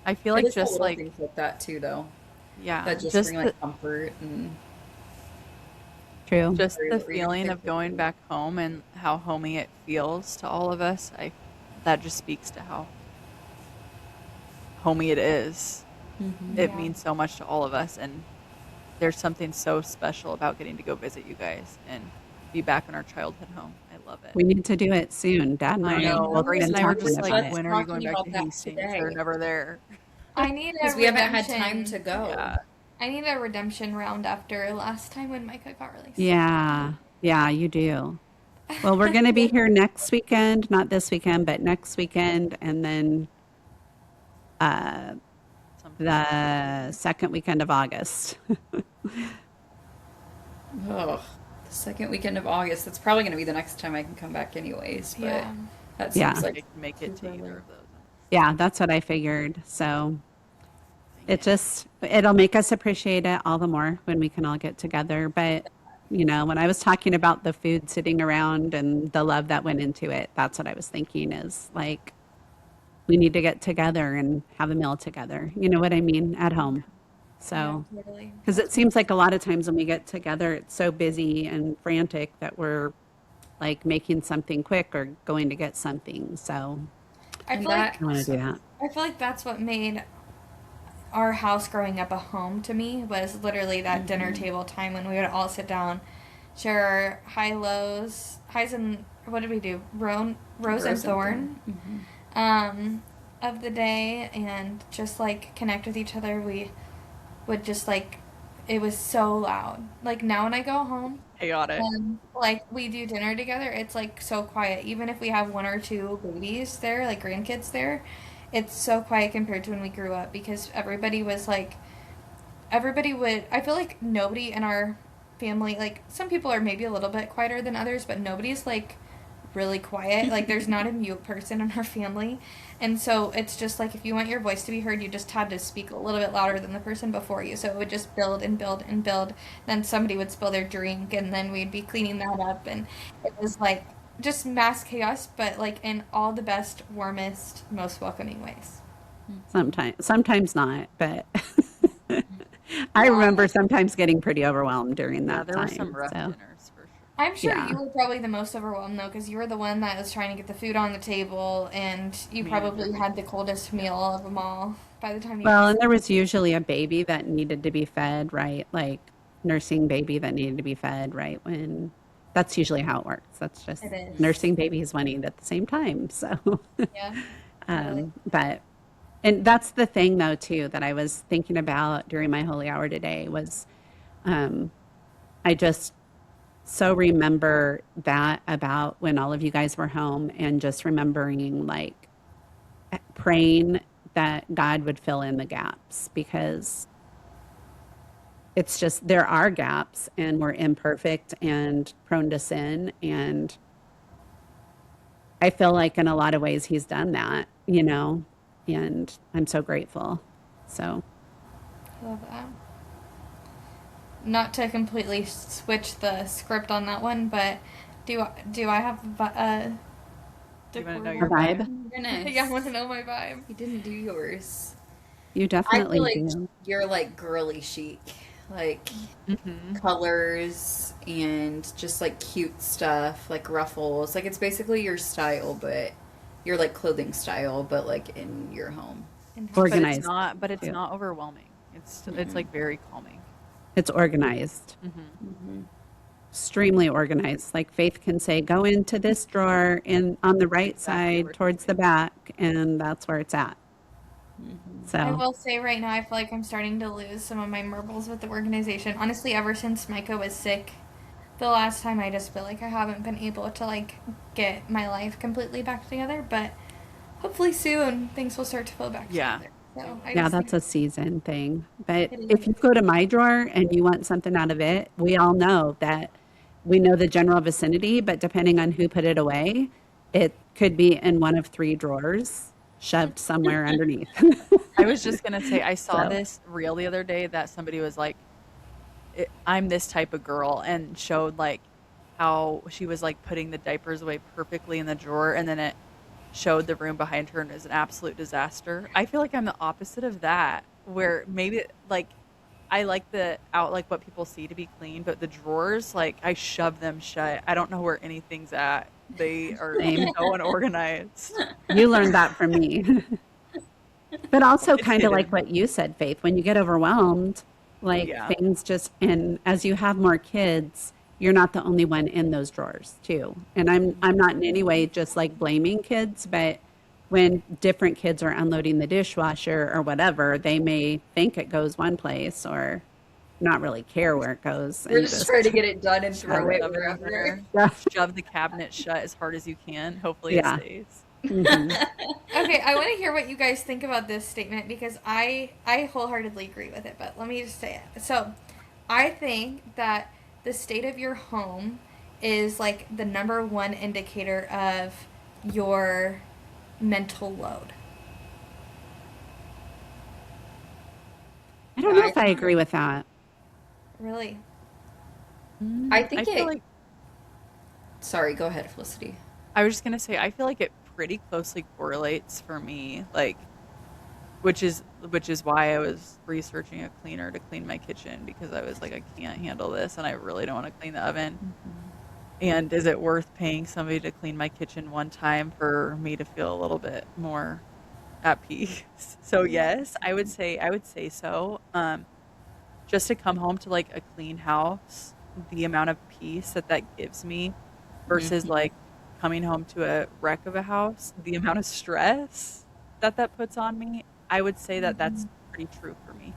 Speaker 4: I feel
Speaker 5: it
Speaker 4: like
Speaker 5: is the
Speaker 4: just
Speaker 5: little
Speaker 4: like,
Speaker 5: things like that too, though.
Speaker 4: yeah,
Speaker 5: That just
Speaker 4: just
Speaker 5: bring like comfort and
Speaker 1: true.
Speaker 4: just
Speaker 5: Sorry,
Speaker 4: the
Speaker 5: what were you gonna
Speaker 4: feeling
Speaker 5: say,
Speaker 4: of going
Speaker 5: Felicity?
Speaker 4: back home and how homey it feels to all of us. That just speaks to how homey it is. It
Speaker 3: Yeah.
Speaker 4: means so much to all of us, and there's something so special about getting to go visit you guys and be back in our childhood home. I love it.
Speaker 1: We need to do it soon. Dad and
Speaker 4: I
Speaker 1: I
Speaker 4: know.
Speaker 1: both
Speaker 4: Grace
Speaker 1: been
Speaker 4: and I were
Speaker 1: talking
Speaker 4: just
Speaker 1: about
Speaker 4: like,
Speaker 1: it.
Speaker 4: when are you
Speaker 5: talking
Speaker 4: going back
Speaker 5: about
Speaker 4: to
Speaker 5: that
Speaker 4: Hastings?
Speaker 5: today.
Speaker 4: They're never there.
Speaker 3: I need a
Speaker 5: because we haven't had
Speaker 3: redemption.
Speaker 5: time to go.
Speaker 4: Yeah.
Speaker 3: I need a redemption round after last time when Micah got released.
Speaker 1: Yeah, yeah, you do. Well, we're going to be here next weekend, not this weekend, but next weekend, and then
Speaker 4: Something.
Speaker 1: the second weekend of August.
Speaker 5: Oh, the second weekend of August. That's probably going to be the next time I can come back, anyways. But
Speaker 3: Yeah.
Speaker 5: that
Speaker 1: Yeah.
Speaker 5: seems
Speaker 4: I
Speaker 5: like
Speaker 4: can make it to
Speaker 5: super
Speaker 4: either
Speaker 5: late.
Speaker 4: of those.
Speaker 1: Yeah, that's what I figured. So it'll make us appreciate it all the more when we can all get together. But, when I was talking about the food sitting around and the love that went into it, that's what I was thinking is like, we need to get together and have a meal together. You know what I mean? At home. So,
Speaker 3: Yeah, totally.
Speaker 1: because it seems like a lot of times when we get together, it's so busy and frantic that we're like making something quick or going to get something. So
Speaker 3: I
Speaker 5: And
Speaker 3: feel like
Speaker 1: I want to do that.
Speaker 3: that's what made our house growing up a home to me was literally that dinner table time when we would all sit down, share our highs and what did we do? Rose and thorn of the day, and just like connect with each other. We would just like it was so loud. Like now when I go home
Speaker 4: Chaotic.
Speaker 3: and like we do dinner together, it's like so quiet. Even if we have one or two babies there, like grandkids there, it's so quiet compared to when we grew up because everybody would I feel like nobody in our family, like some people are maybe a little bit quieter than others, but nobody's like really quiet. Like there's not a mute person in our family. And so it's just like if you want your voice to be heard, you just had to speak a little bit louder than the person before you. So it would just build and build and build. Then somebody would spill their drink and then we'd be cleaning that up, and it was like just mass chaos, but like in all the best, warmest, most welcoming ways.
Speaker 1: Sometimes not, but I remember sometimes getting pretty overwhelmed during
Speaker 4: Yeah,
Speaker 1: that
Speaker 4: there
Speaker 1: time.
Speaker 4: were some rough
Speaker 1: So
Speaker 4: dinners for sure.
Speaker 3: I'm sure
Speaker 1: Yeah.
Speaker 3: you were probably the most overwhelmed though, because you were the one that was trying to get the food on the table, and you probably had the coldest meal of them all by the time you.
Speaker 1: well, and there was usually a baby that needed to be fed, right? Like nursing baby that needed to be fed, right? When that's usually how it works. That's just
Speaker 3: It is.
Speaker 1: nursing babies one eat at the same time. So,
Speaker 3: Yeah. Totally.
Speaker 1: but and that's the thing though too that I was thinking about during my holy hour today was I just so remember that about when all of you guys were home and just remembering like praying that God would fill in the gaps because it's just there are gaps and we're imperfect and prone to sin, and I feel like in a lot of ways he's done that, and I'm so grateful. So
Speaker 3: Love that. Not to completely switch the script on that one, but do I have a
Speaker 4: Do you want to know
Speaker 1: a
Speaker 4: your
Speaker 1: vibe,
Speaker 5: Goodness.
Speaker 3: Yeah, I want to know my vibe.
Speaker 5: You didn't do yours.
Speaker 1: you
Speaker 5: I
Speaker 1: definitely
Speaker 5: feel like
Speaker 1: do.
Speaker 5: you're like girly chic, like colors and just like cute stuff, like ruffles. Like it's basically your style, but your like clothing style, but like in your home.
Speaker 3: And
Speaker 4: But
Speaker 1: Organized.
Speaker 4: it's not. But it's
Speaker 1: too.
Speaker 4: not overwhelming. It's like very calming.
Speaker 1: It's organized, extremely organized. Like Faith can say, go into this drawer in on the right
Speaker 4: Exactly where
Speaker 1: side
Speaker 4: it's
Speaker 1: towards the back, and that's where it's at.
Speaker 3: I
Speaker 1: So
Speaker 3: will say right now, I feel like I'm starting to lose some of my marbles with the organization. Honestly, ever since Micah was sick, the last time I just feel like I haven't been able to like get my life completely back together. But hopefully soon things will start to flow back
Speaker 4: Yeah.
Speaker 3: together. So I
Speaker 1: yeah,
Speaker 3: just
Speaker 1: that's
Speaker 3: think
Speaker 1: a season thing. But
Speaker 3: it
Speaker 1: if
Speaker 3: is.
Speaker 1: you go to my drawer and you want something out of it, we all know that we know the general vicinity, but depending on who put it away, it could be in one of three drawers shoved somewhere underneath.
Speaker 4: I was just gonna say I saw
Speaker 1: So,
Speaker 4: this reel the other day that somebody was like, I'm this type of girl, and showed like how she was like putting the diapers away perfectly in the drawer, and then it showed the room behind her and it was an absolute disaster. I feel like I'm the opposite of that, where maybe like I like the out like what people see to be clean, but the drawers, like I shove them shut. I don't know where anything's at. They are
Speaker 1: same.
Speaker 4: so unorganized.
Speaker 1: You learned that from me. But also
Speaker 4: It's
Speaker 1: kind of like
Speaker 4: hidden.
Speaker 1: what you said, Faith, when you get overwhelmed, like
Speaker 4: Yeah.
Speaker 1: things just, and as you have more kids, you're not the only one in those drawers too. And I'm not in any way just like blaming kids, but when different kids are unloading the dishwasher or whatever, they may think it goes one place or not really care where it goes
Speaker 5: We're
Speaker 1: and
Speaker 5: just trying
Speaker 1: just
Speaker 5: to get it done and
Speaker 1: shove
Speaker 5: throw
Speaker 1: it.
Speaker 5: it
Speaker 4: Shove it in
Speaker 5: wherever.
Speaker 4: there.
Speaker 1: Yeah.
Speaker 4: Shove the cabinet shut as hard as you can. Hopefully it
Speaker 1: Yeah.
Speaker 4: stays.
Speaker 1: Hmm.
Speaker 3: Okay, I want to hear what you guys think about this statement because I wholeheartedly agree with it, but let me just say it. So, I think that the state of your home is like the number one indicator of your mental load.
Speaker 1: I don't know if I agree with that.
Speaker 3: Really?
Speaker 5: I
Speaker 4: I
Speaker 5: think
Speaker 4: feel
Speaker 5: it.
Speaker 4: like
Speaker 5: Sorry, go ahead, Felicity.
Speaker 4: I was just gonna say I feel like it pretty closely correlates for me, like which is why I was researching a cleaner to clean my kitchen because I was like I can't handle this and I really don't want to clean the oven. And is it worth paying somebody to clean my kitchen one time for me to feel a little bit more at peace? So yes, I would say so. Just to come home to like a clean house, the amount of peace that that gives me versus like coming home to a wreck of a house, the amount of stress that that puts on me, I would say that that's pretty true for me.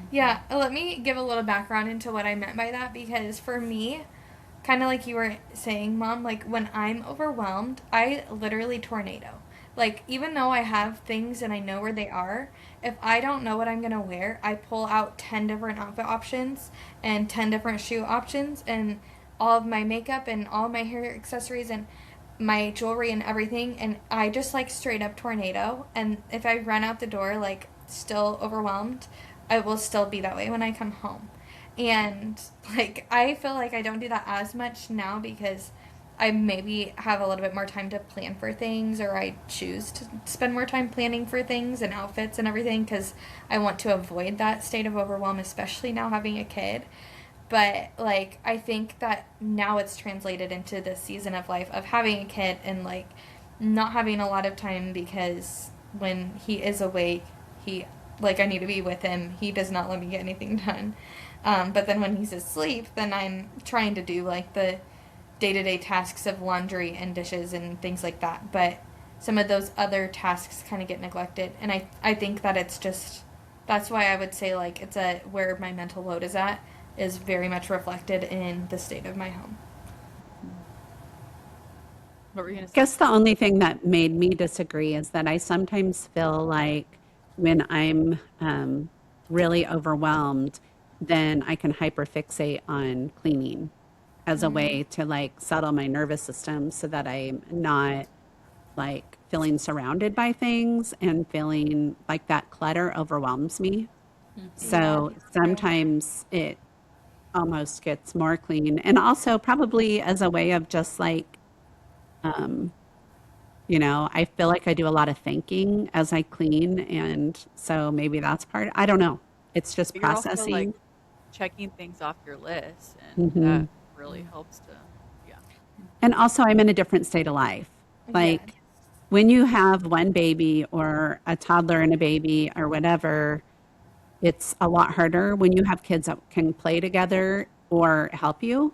Speaker 3: Yeah, let me give a little background into what I meant by that because for me, kind of like you were saying, Mom, like when I'm overwhelmed, I literally tornado. Like, even though I have things and I know where they are, if I don't know what I'm going to wear, I pull out 10 different outfit options and 10 different shoe options and all of my makeup and all of my hair accessories and my jewelry and everything. And I just like straight up tornado. And if I run out the door, like, still overwhelmed, I will still be that way when I come home. And like I feel like I don't do that as much now because I maybe have a little bit more time to plan for things or I choose to spend more time planning for things and outfits and everything because I want to avoid that state of overwhelm, especially now having a kid. But like I think that now it's translated into this season of life of having a kid and like not having a lot of time because when he is awake, he like I need to be with him. He does not let me get anything done. But then when he's asleep, then I'm trying to do like the day to day tasks of laundry and dishes and things like that. But some of those other tasks kind of get neglected. And I think that it's just, that's why I would say like it's a, where my mental load is at is very much reflected in the state of my home.
Speaker 4: What were you gonna say?
Speaker 1: Guess the only thing that made me disagree is that I sometimes feel like when I'm really overwhelmed, then I can hyperfixate on cleaning as a way to like settle my nervous system so that I'm not like feeling surrounded by things and feeling like that clutter overwhelms me.
Speaker 3: Yeah,
Speaker 1: So
Speaker 3: that's true.
Speaker 1: sometimes it almost gets more clean. And also probably as a way of just like, I feel like I do a lot of thinking as I clean. And so maybe that's part, I don't know. It's just
Speaker 4: But you're also like
Speaker 1: processing.
Speaker 4: checking things off your list, and
Speaker 1: Hmm.
Speaker 4: that really helps to, yeah.
Speaker 1: And also, I'm in a different state of life.
Speaker 3: Yeah.
Speaker 1: Like when you have one baby or a toddler and a baby or whatever, it's a lot harder when you have kids that can play together or help you,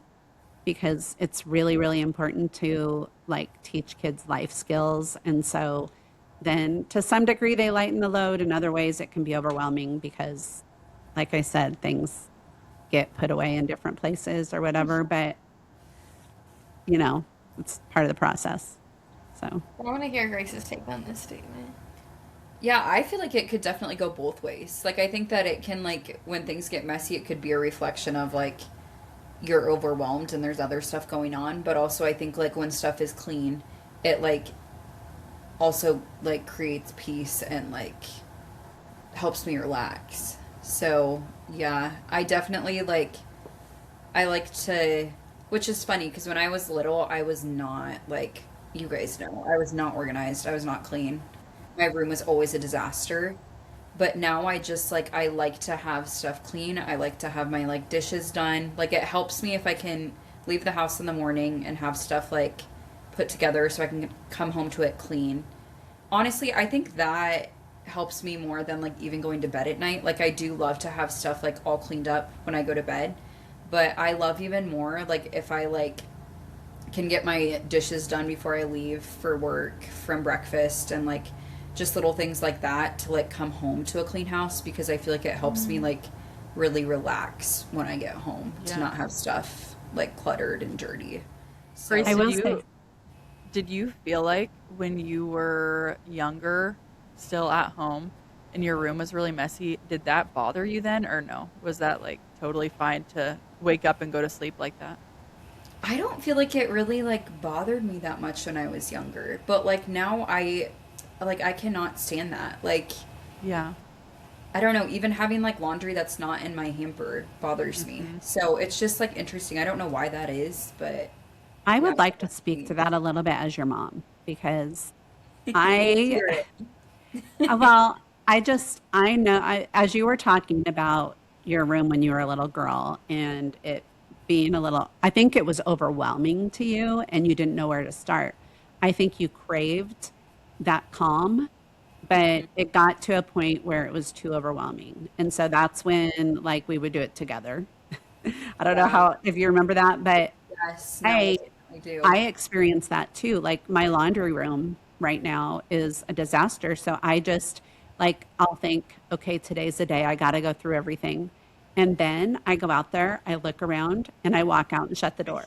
Speaker 1: because it's really, really important to like teach kids life skills. And so then to some degree they lighten the load. In other ways it can be overwhelming because, like I said, things get put away in different places or whatever, but you know, it's part of the process. So
Speaker 3: I want to hear Grace's take on this statement.
Speaker 5: Yeah, I feel like it could definitely go both ways. Like, I think that it can, like, when things get messy, it could be a reflection of, like, you're overwhelmed and there's other stuff going on. But also, I think, like, when stuff is clean, it, like, also, like, creates peace and, like, helps me relax. So, yeah, I definitely, like, I like to, which is funny because when I was little, I was not, like, you guys know, I was not organized. I was not clean. My room was always a disaster. But now I just like I like to have stuff clean. I like to have my like dishes done. Like it helps me if I can leave the house in the morning and have stuff like put together so I can come home to it clean. Honestly, I think that helps me more than like even going to bed at night. Like I do love to have stuff like all cleaned up when I go to bed. But I love even more like if I like can get my dishes done before I leave for work from breakfast and like just little things like that to like come home to a clean house because I feel like it helps me like really relax when I get home to not have stuff like cluttered and dirty. So
Speaker 4: Grace,
Speaker 1: I will say,
Speaker 4: did you feel like when you were younger, still at home, and your room was really messy, did that bother you then or no? Was that like totally fine to wake up and go to sleep like that?
Speaker 5: I don't feel like it really like bothered me that much when I was younger, but like now I cannot stand that. Like
Speaker 4: Yeah.
Speaker 5: I don't know, even having like laundry that's not in my hamper bothers me. So it's just like interesting. I don't know why that is, but
Speaker 1: I
Speaker 5: yeah,
Speaker 1: would like to
Speaker 5: that's
Speaker 1: speak
Speaker 5: me.
Speaker 1: to that a little bit as your mom because I,
Speaker 5: Hear it.
Speaker 1: well, I know, as you were talking about your room when you were a little girl and it being a little, I think it was overwhelming to you and you didn't know where to start. I think you craved that calm, but it got to a point where it was too overwhelming. And so that's when like we would do it together. I don't know
Speaker 5: Yeah.
Speaker 1: how, if you remember that, but
Speaker 5: Yes, no, I
Speaker 1: I
Speaker 5: definitely do.
Speaker 1: I experience that too. Like my laundry room right now is a disaster. So I just like, I'll think, okay, today's the day I got to go through everything. And then I go out there, I look around and I walk out and shut the door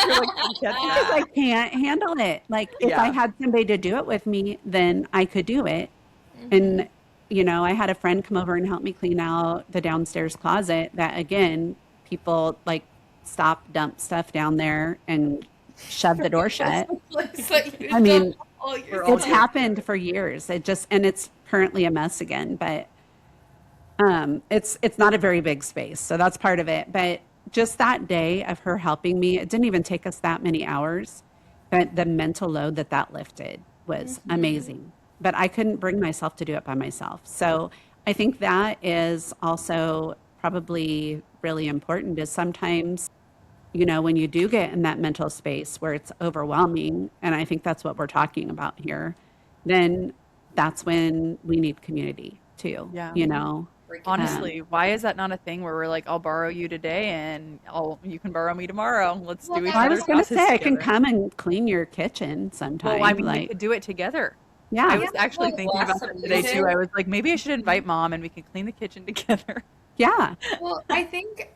Speaker 4: You're like, forget
Speaker 1: because I
Speaker 4: that.
Speaker 1: can't handle it. Like if I
Speaker 4: Yeah.
Speaker 1: had somebody to do it with me, then I could do it.
Speaker 3: Mm-hmm.
Speaker 1: And, you know, I had a friend come over and help me clean out the downstairs closet that again, people like stop, dump stuff down there and shove the door
Speaker 3: That's
Speaker 1: shut.
Speaker 3: the place that
Speaker 1: I
Speaker 3: you've done
Speaker 1: mean,
Speaker 3: all your
Speaker 4: We're all
Speaker 1: it's
Speaker 4: here.
Speaker 1: happened for years. It just, and it's currently a mess again, but it's not a very big space. So that's part of it. But just that day of her helping me, it didn't even take us that many hours, but the mental load that that lifted was amazing. But I couldn't bring myself to do it by myself. So I think that is also probably really important is sometimes, you know, when you do get in that mental space where it's overwhelming, and I think that's what we're talking about here, then that's when we need community too,
Speaker 4: Yeah.
Speaker 1: you know?
Speaker 5: Break it down.
Speaker 4: Honestly, why is that not a thing where we're like, I'll borrow you today and you can borrow me tomorrow. Let's
Speaker 3: Well,
Speaker 4: do each
Speaker 1: Well, I
Speaker 3: that's
Speaker 1: was
Speaker 4: other's
Speaker 1: going to
Speaker 4: houses
Speaker 1: say, I can
Speaker 4: together.
Speaker 1: come and clean your kitchen
Speaker 4: Well, I
Speaker 1: sometime.
Speaker 4: mean, we
Speaker 1: Like,
Speaker 4: could do it together. I
Speaker 1: yeah,
Speaker 3: yeah,
Speaker 4: was actually
Speaker 3: like
Speaker 4: thinking about
Speaker 5: Blast some
Speaker 4: that today too.
Speaker 5: music.
Speaker 4: I was like, maybe I should invite mom and we can clean the kitchen together.
Speaker 1: yeah.
Speaker 3: well, I think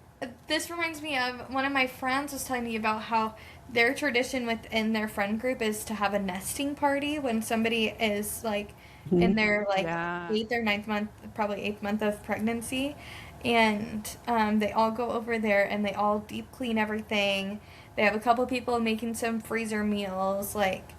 Speaker 3: this reminds me of one of my friends was telling me about how their tradition within their friend group is to have a nesting party when somebody is like in
Speaker 1: Mhm.
Speaker 3: their like
Speaker 4: Yeah.
Speaker 3: eighth or ninth month, probably eighth month of pregnancy, and they all go over there and they all deep clean everything. They have a couple people making some freezer meals, like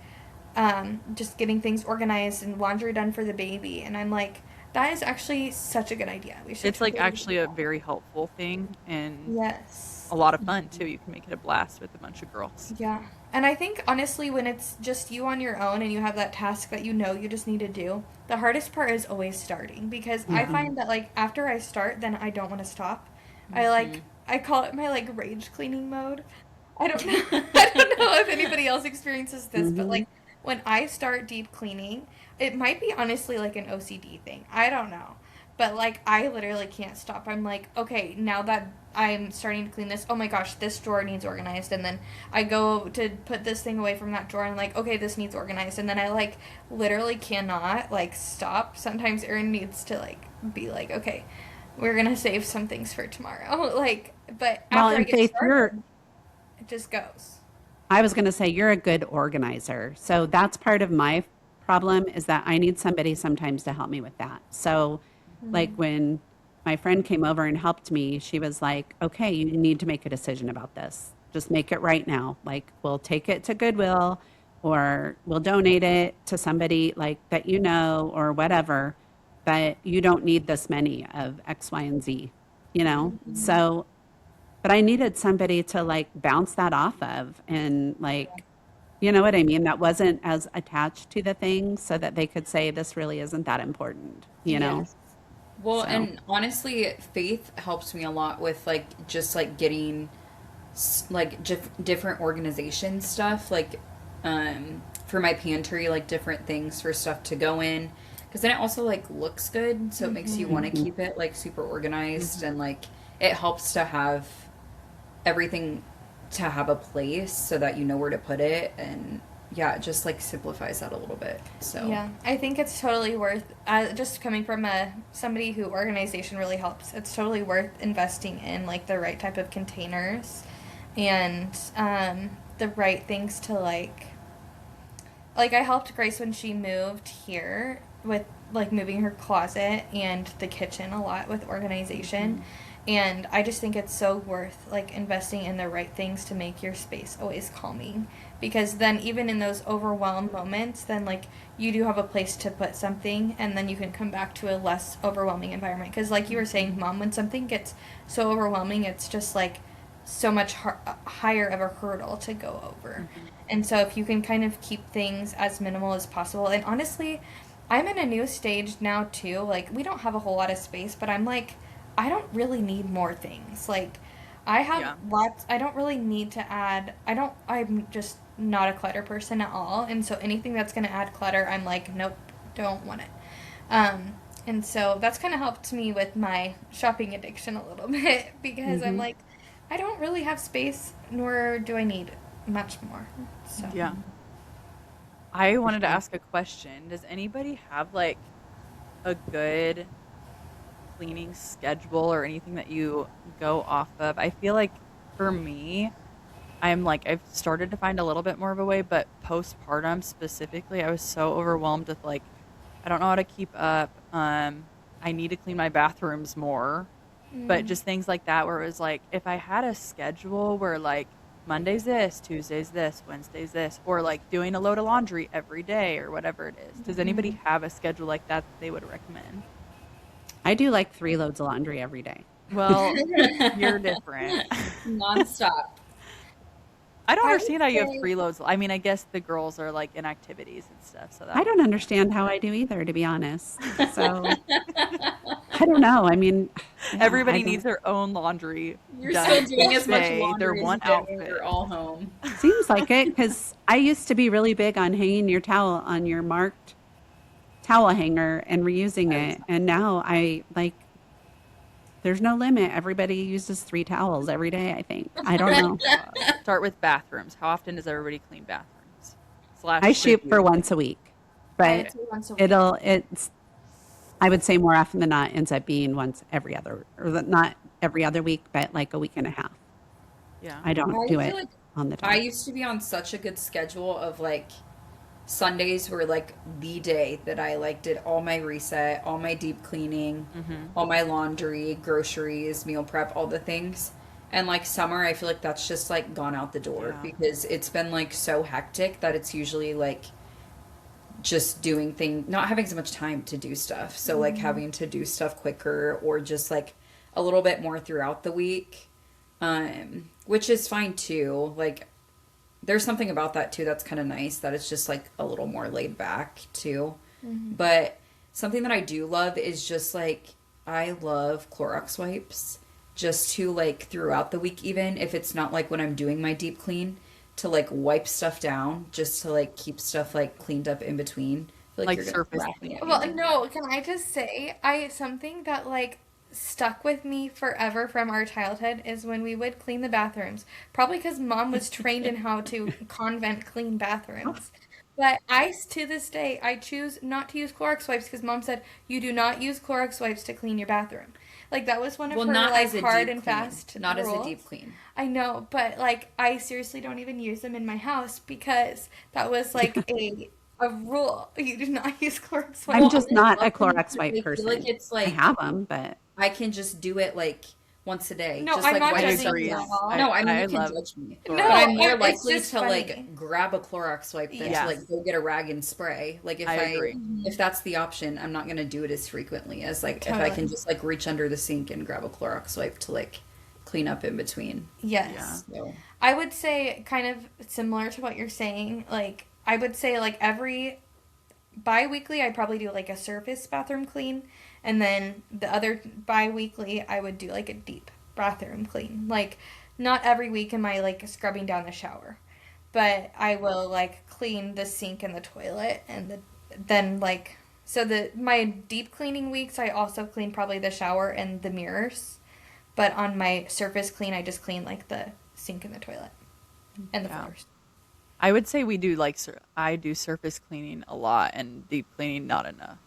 Speaker 3: just getting things organized and laundry done for the baby. And I'm like, that is actually such a good idea. We should
Speaker 4: It's like
Speaker 3: totally
Speaker 4: actually
Speaker 3: do
Speaker 4: a
Speaker 3: that.
Speaker 4: very helpful thing and
Speaker 3: Yes.
Speaker 4: a lot of fun too. You can make it a blast with a bunch of girls.
Speaker 3: Yeah. And I think honestly, when it's just you on your own and you have that task that you know you just need to do, the hardest part is always starting because I find that like after I start, then I don't want to stop. I call it my like rage cleaning mode. I don't know. I don't know if anybody else experiences this, but
Speaker 1: Hmm.
Speaker 3: like when I start deep cleaning, it might be honestly like an OCD thing. I don't know. But like I literally can't stop. I'm like, okay, now that I'm starting to clean this, oh my gosh, this drawer needs organized, and then I go to put this thing away from that drawer and like, okay, this needs organized, and then I like literally cannot like stop. Sometimes Erin needs to like be like, okay, we're gonna save some things for tomorrow. Like, but
Speaker 1: Well,
Speaker 3: after I
Speaker 1: and
Speaker 3: get
Speaker 1: Faith,
Speaker 3: started, it just goes.
Speaker 1: I was going to say you're a good organizer. So that's part of my problem is that I need somebody sometimes to help me with that. So like when my friend came over and helped me, she was like, "Okay, you need to make a decision about this. Just make it right now. Like we'll take it to Goodwill or we'll donate it to somebody like that you know or whatever, but you don't need this many of X, Y, and Z, you know?" So but I needed somebody to like bounce that off of and like, you know what I mean? That wasn't as attached to the thing so that they could say, this really isn't that important, you know?
Speaker 5: Yes. Well,
Speaker 1: So,
Speaker 5: and honestly, Faith helps me a lot with like just like getting like different organization stuff, like for my pantry, like different things for stuff to go in, because then it also like looks good, so it makes you want to keep it like super organized, and like it helps to have everything to have a place so that you know where to put it, and yeah, it just like simplifies that a little bit. So
Speaker 3: Yeah, I think it's totally worth. Just coming from somebody who organization really helps. It's totally worth investing in like the right type of containers, and the right things to like. Like I helped Grace when she moved here with like moving her closet and the kitchen a lot with organization. And I just think it's so worth like investing in the right things to make your space always calming, because then even in those overwhelmed moments, then like you do have a place to put something, and then you can come back to a less overwhelming environment. Because like you were saying, Mom, when something gets so overwhelming, it's just like so much higher of a hurdle to go over. And so if you can kind of keep things as minimal as possible, and honestly, I'm in a new stage now too. Like we don't have a whole lot of space, but I'm like, I don't really need more things. Like I have
Speaker 4: Yeah.
Speaker 3: lots. I don't really need to add. I'm just not a clutter person at all. And so anything that's going to add clutter, I'm like, nope, don't want it. And so that's kind of helped me with my shopping addiction a little bit, because I'm
Speaker 1: mhm.
Speaker 3: like, I don't really have space, nor do I need much more. So
Speaker 4: Yeah. I
Speaker 1: For
Speaker 4: wanted to
Speaker 1: sure.
Speaker 4: ask a question. Does anybody have like a good cleaning schedule or anything that you go off of? I feel like for me, I'm like I've started to find a little bit more of a way, but postpartum specifically, I was so overwhelmed with like I don't know how to keep up. I need to clean my bathrooms more, but just things like that where it was like if I had a schedule where like Monday's this, Tuesday's this, Wednesday's this, or like doing a load of laundry every day or whatever it is. Does anybody have a schedule like that that they would recommend?
Speaker 1: I do like 3 loads of laundry every day.
Speaker 4: Well, you're different.
Speaker 5: nonstop.
Speaker 4: I don't
Speaker 3: I would
Speaker 4: understand how you have
Speaker 3: say
Speaker 4: 3 loads. I mean, I guess the girls are like in activities and stuff, so
Speaker 1: I
Speaker 4: that
Speaker 1: don't understand how I do either, to be honest. So I don't know. I mean, yeah, I
Speaker 4: everybody needs
Speaker 1: don't.
Speaker 4: their own laundry
Speaker 5: You're still
Speaker 4: done
Speaker 5: doing
Speaker 4: each
Speaker 5: as much
Speaker 4: day, their
Speaker 5: laundry as
Speaker 4: one
Speaker 5: you did when we
Speaker 4: outfit.
Speaker 5: were all home.
Speaker 1: Seems like it because I used to be really big on hanging your towel on your marked towel hanger and reusing
Speaker 5: Yes.
Speaker 1: it. And now I like, there's no limit. Everybody uses 3 towels every day, I think. I don't know.
Speaker 4: Start with bathrooms. How often does everybody clean bathrooms?
Speaker 1: I
Speaker 4: Slash
Speaker 1: shoot for
Speaker 4: review.
Speaker 1: once a week,
Speaker 3: I
Speaker 1: but
Speaker 3: would say once a week.
Speaker 1: it's, I would say more often than not ends up being once every other, not every other week, but like a week and a half.
Speaker 4: Yeah.
Speaker 1: I don't
Speaker 5: I
Speaker 1: do
Speaker 5: feel
Speaker 1: it
Speaker 5: like
Speaker 1: on the
Speaker 5: I
Speaker 1: dot.
Speaker 5: used to be on such a good schedule of like Sundays were like the day that I like did all my reset, all my deep cleaning,
Speaker 4: Mm-hmm.
Speaker 5: all my laundry, groceries, meal prep, all the things. And like summer, I feel like that's just like gone out the door
Speaker 4: Yeah.
Speaker 5: because it's been like so hectic that it's usually like just doing thing, not having so much time to do stuff. So like having to do stuff quicker or just like a little bit more throughout the week. Which is fine too. Like there's something about that too that's kind of nice that it's just like a little more laid back too. But something that I do love is just like I love Clorox wipes just to like throughout the week, even if it's not like when I'm doing my deep clean, to like wipe stuff down just to like keep stuff like cleaned up in between. I feel feel like
Speaker 4: Like
Speaker 5: you're gonna
Speaker 4: surface
Speaker 5: laughing at
Speaker 4: cleaning.
Speaker 5: me.
Speaker 3: Well, no, can I just say, something that like stuck with me forever from our childhood is when we would clean the bathrooms. Probably because mom was trained in how to convent clean bathrooms. But to this day, I choose not to use Clorox wipes because mom said you do not use Clorox wipes to clean your bathroom. Like that was one of
Speaker 5: Well,
Speaker 3: her
Speaker 5: not
Speaker 3: like
Speaker 5: as a
Speaker 3: hard
Speaker 5: deep
Speaker 3: and
Speaker 5: clean.
Speaker 3: fast
Speaker 5: Not as a
Speaker 3: rules.
Speaker 5: deep clean.
Speaker 3: I know, but like I seriously don't even use them in my house because that was like a rule. You do not use Clorox
Speaker 1: I'm
Speaker 5: Well,
Speaker 3: wipes.
Speaker 5: I
Speaker 1: just
Speaker 5: just
Speaker 1: not a
Speaker 5: love them
Speaker 1: Clorox
Speaker 5: because
Speaker 1: wipe
Speaker 5: I feel like
Speaker 1: person.
Speaker 5: it's
Speaker 1: I
Speaker 5: like
Speaker 1: have them, but
Speaker 5: I can just do it like once a day.
Speaker 3: No,
Speaker 5: Just
Speaker 3: I'm
Speaker 5: like
Speaker 3: not
Speaker 5: wipe
Speaker 4: I
Speaker 3: judging
Speaker 5: stuff
Speaker 4: agree.
Speaker 3: you at
Speaker 5: down.
Speaker 3: all.
Speaker 5: No, I mean
Speaker 4: I
Speaker 5: you can
Speaker 4: love
Speaker 5: judge me.
Speaker 3: No,
Speaker 5: But I'm more
Speaker 3: it's
Speaker 5: likely
Speaker 3: just
Speaker 5: to
Speaker 3: funny.
Speaker 5: like grab a Clorox wipe than to
Speaker 3: Yes.
Speaker 5: like go get a rag and spray. Like
Speaker 4: I agree.
Speaker 5: if that's the option, I'm not gonna do it as frequently as like if I can
Speaker 3: Totally.
Speaker 5: just like reach under the sink and grab a Clorox wipe to like clean up in between.
Speaker 3: Yes.
Speaker 5: So
Speaker 3: I would say kind of similar to what you're saying. Like I would say like every bi-weekly I probably do like a surface bathroom clean, and then the other bi-weekly I would do like a deep bathroom clean. Like not every week am I like scrubbing down the shower, but I will like clean the sink and the toilet and then like so my deep cleaning weeks I also clean probably the shower and the mirrors, but on my surface clean I just clean like the sink and the toilet and the
Speaker 4: Yeah.
Speaker 3: floors.
Speaker 4: I would say we do like I do surface cleaning a lot and deep cleaning not enough.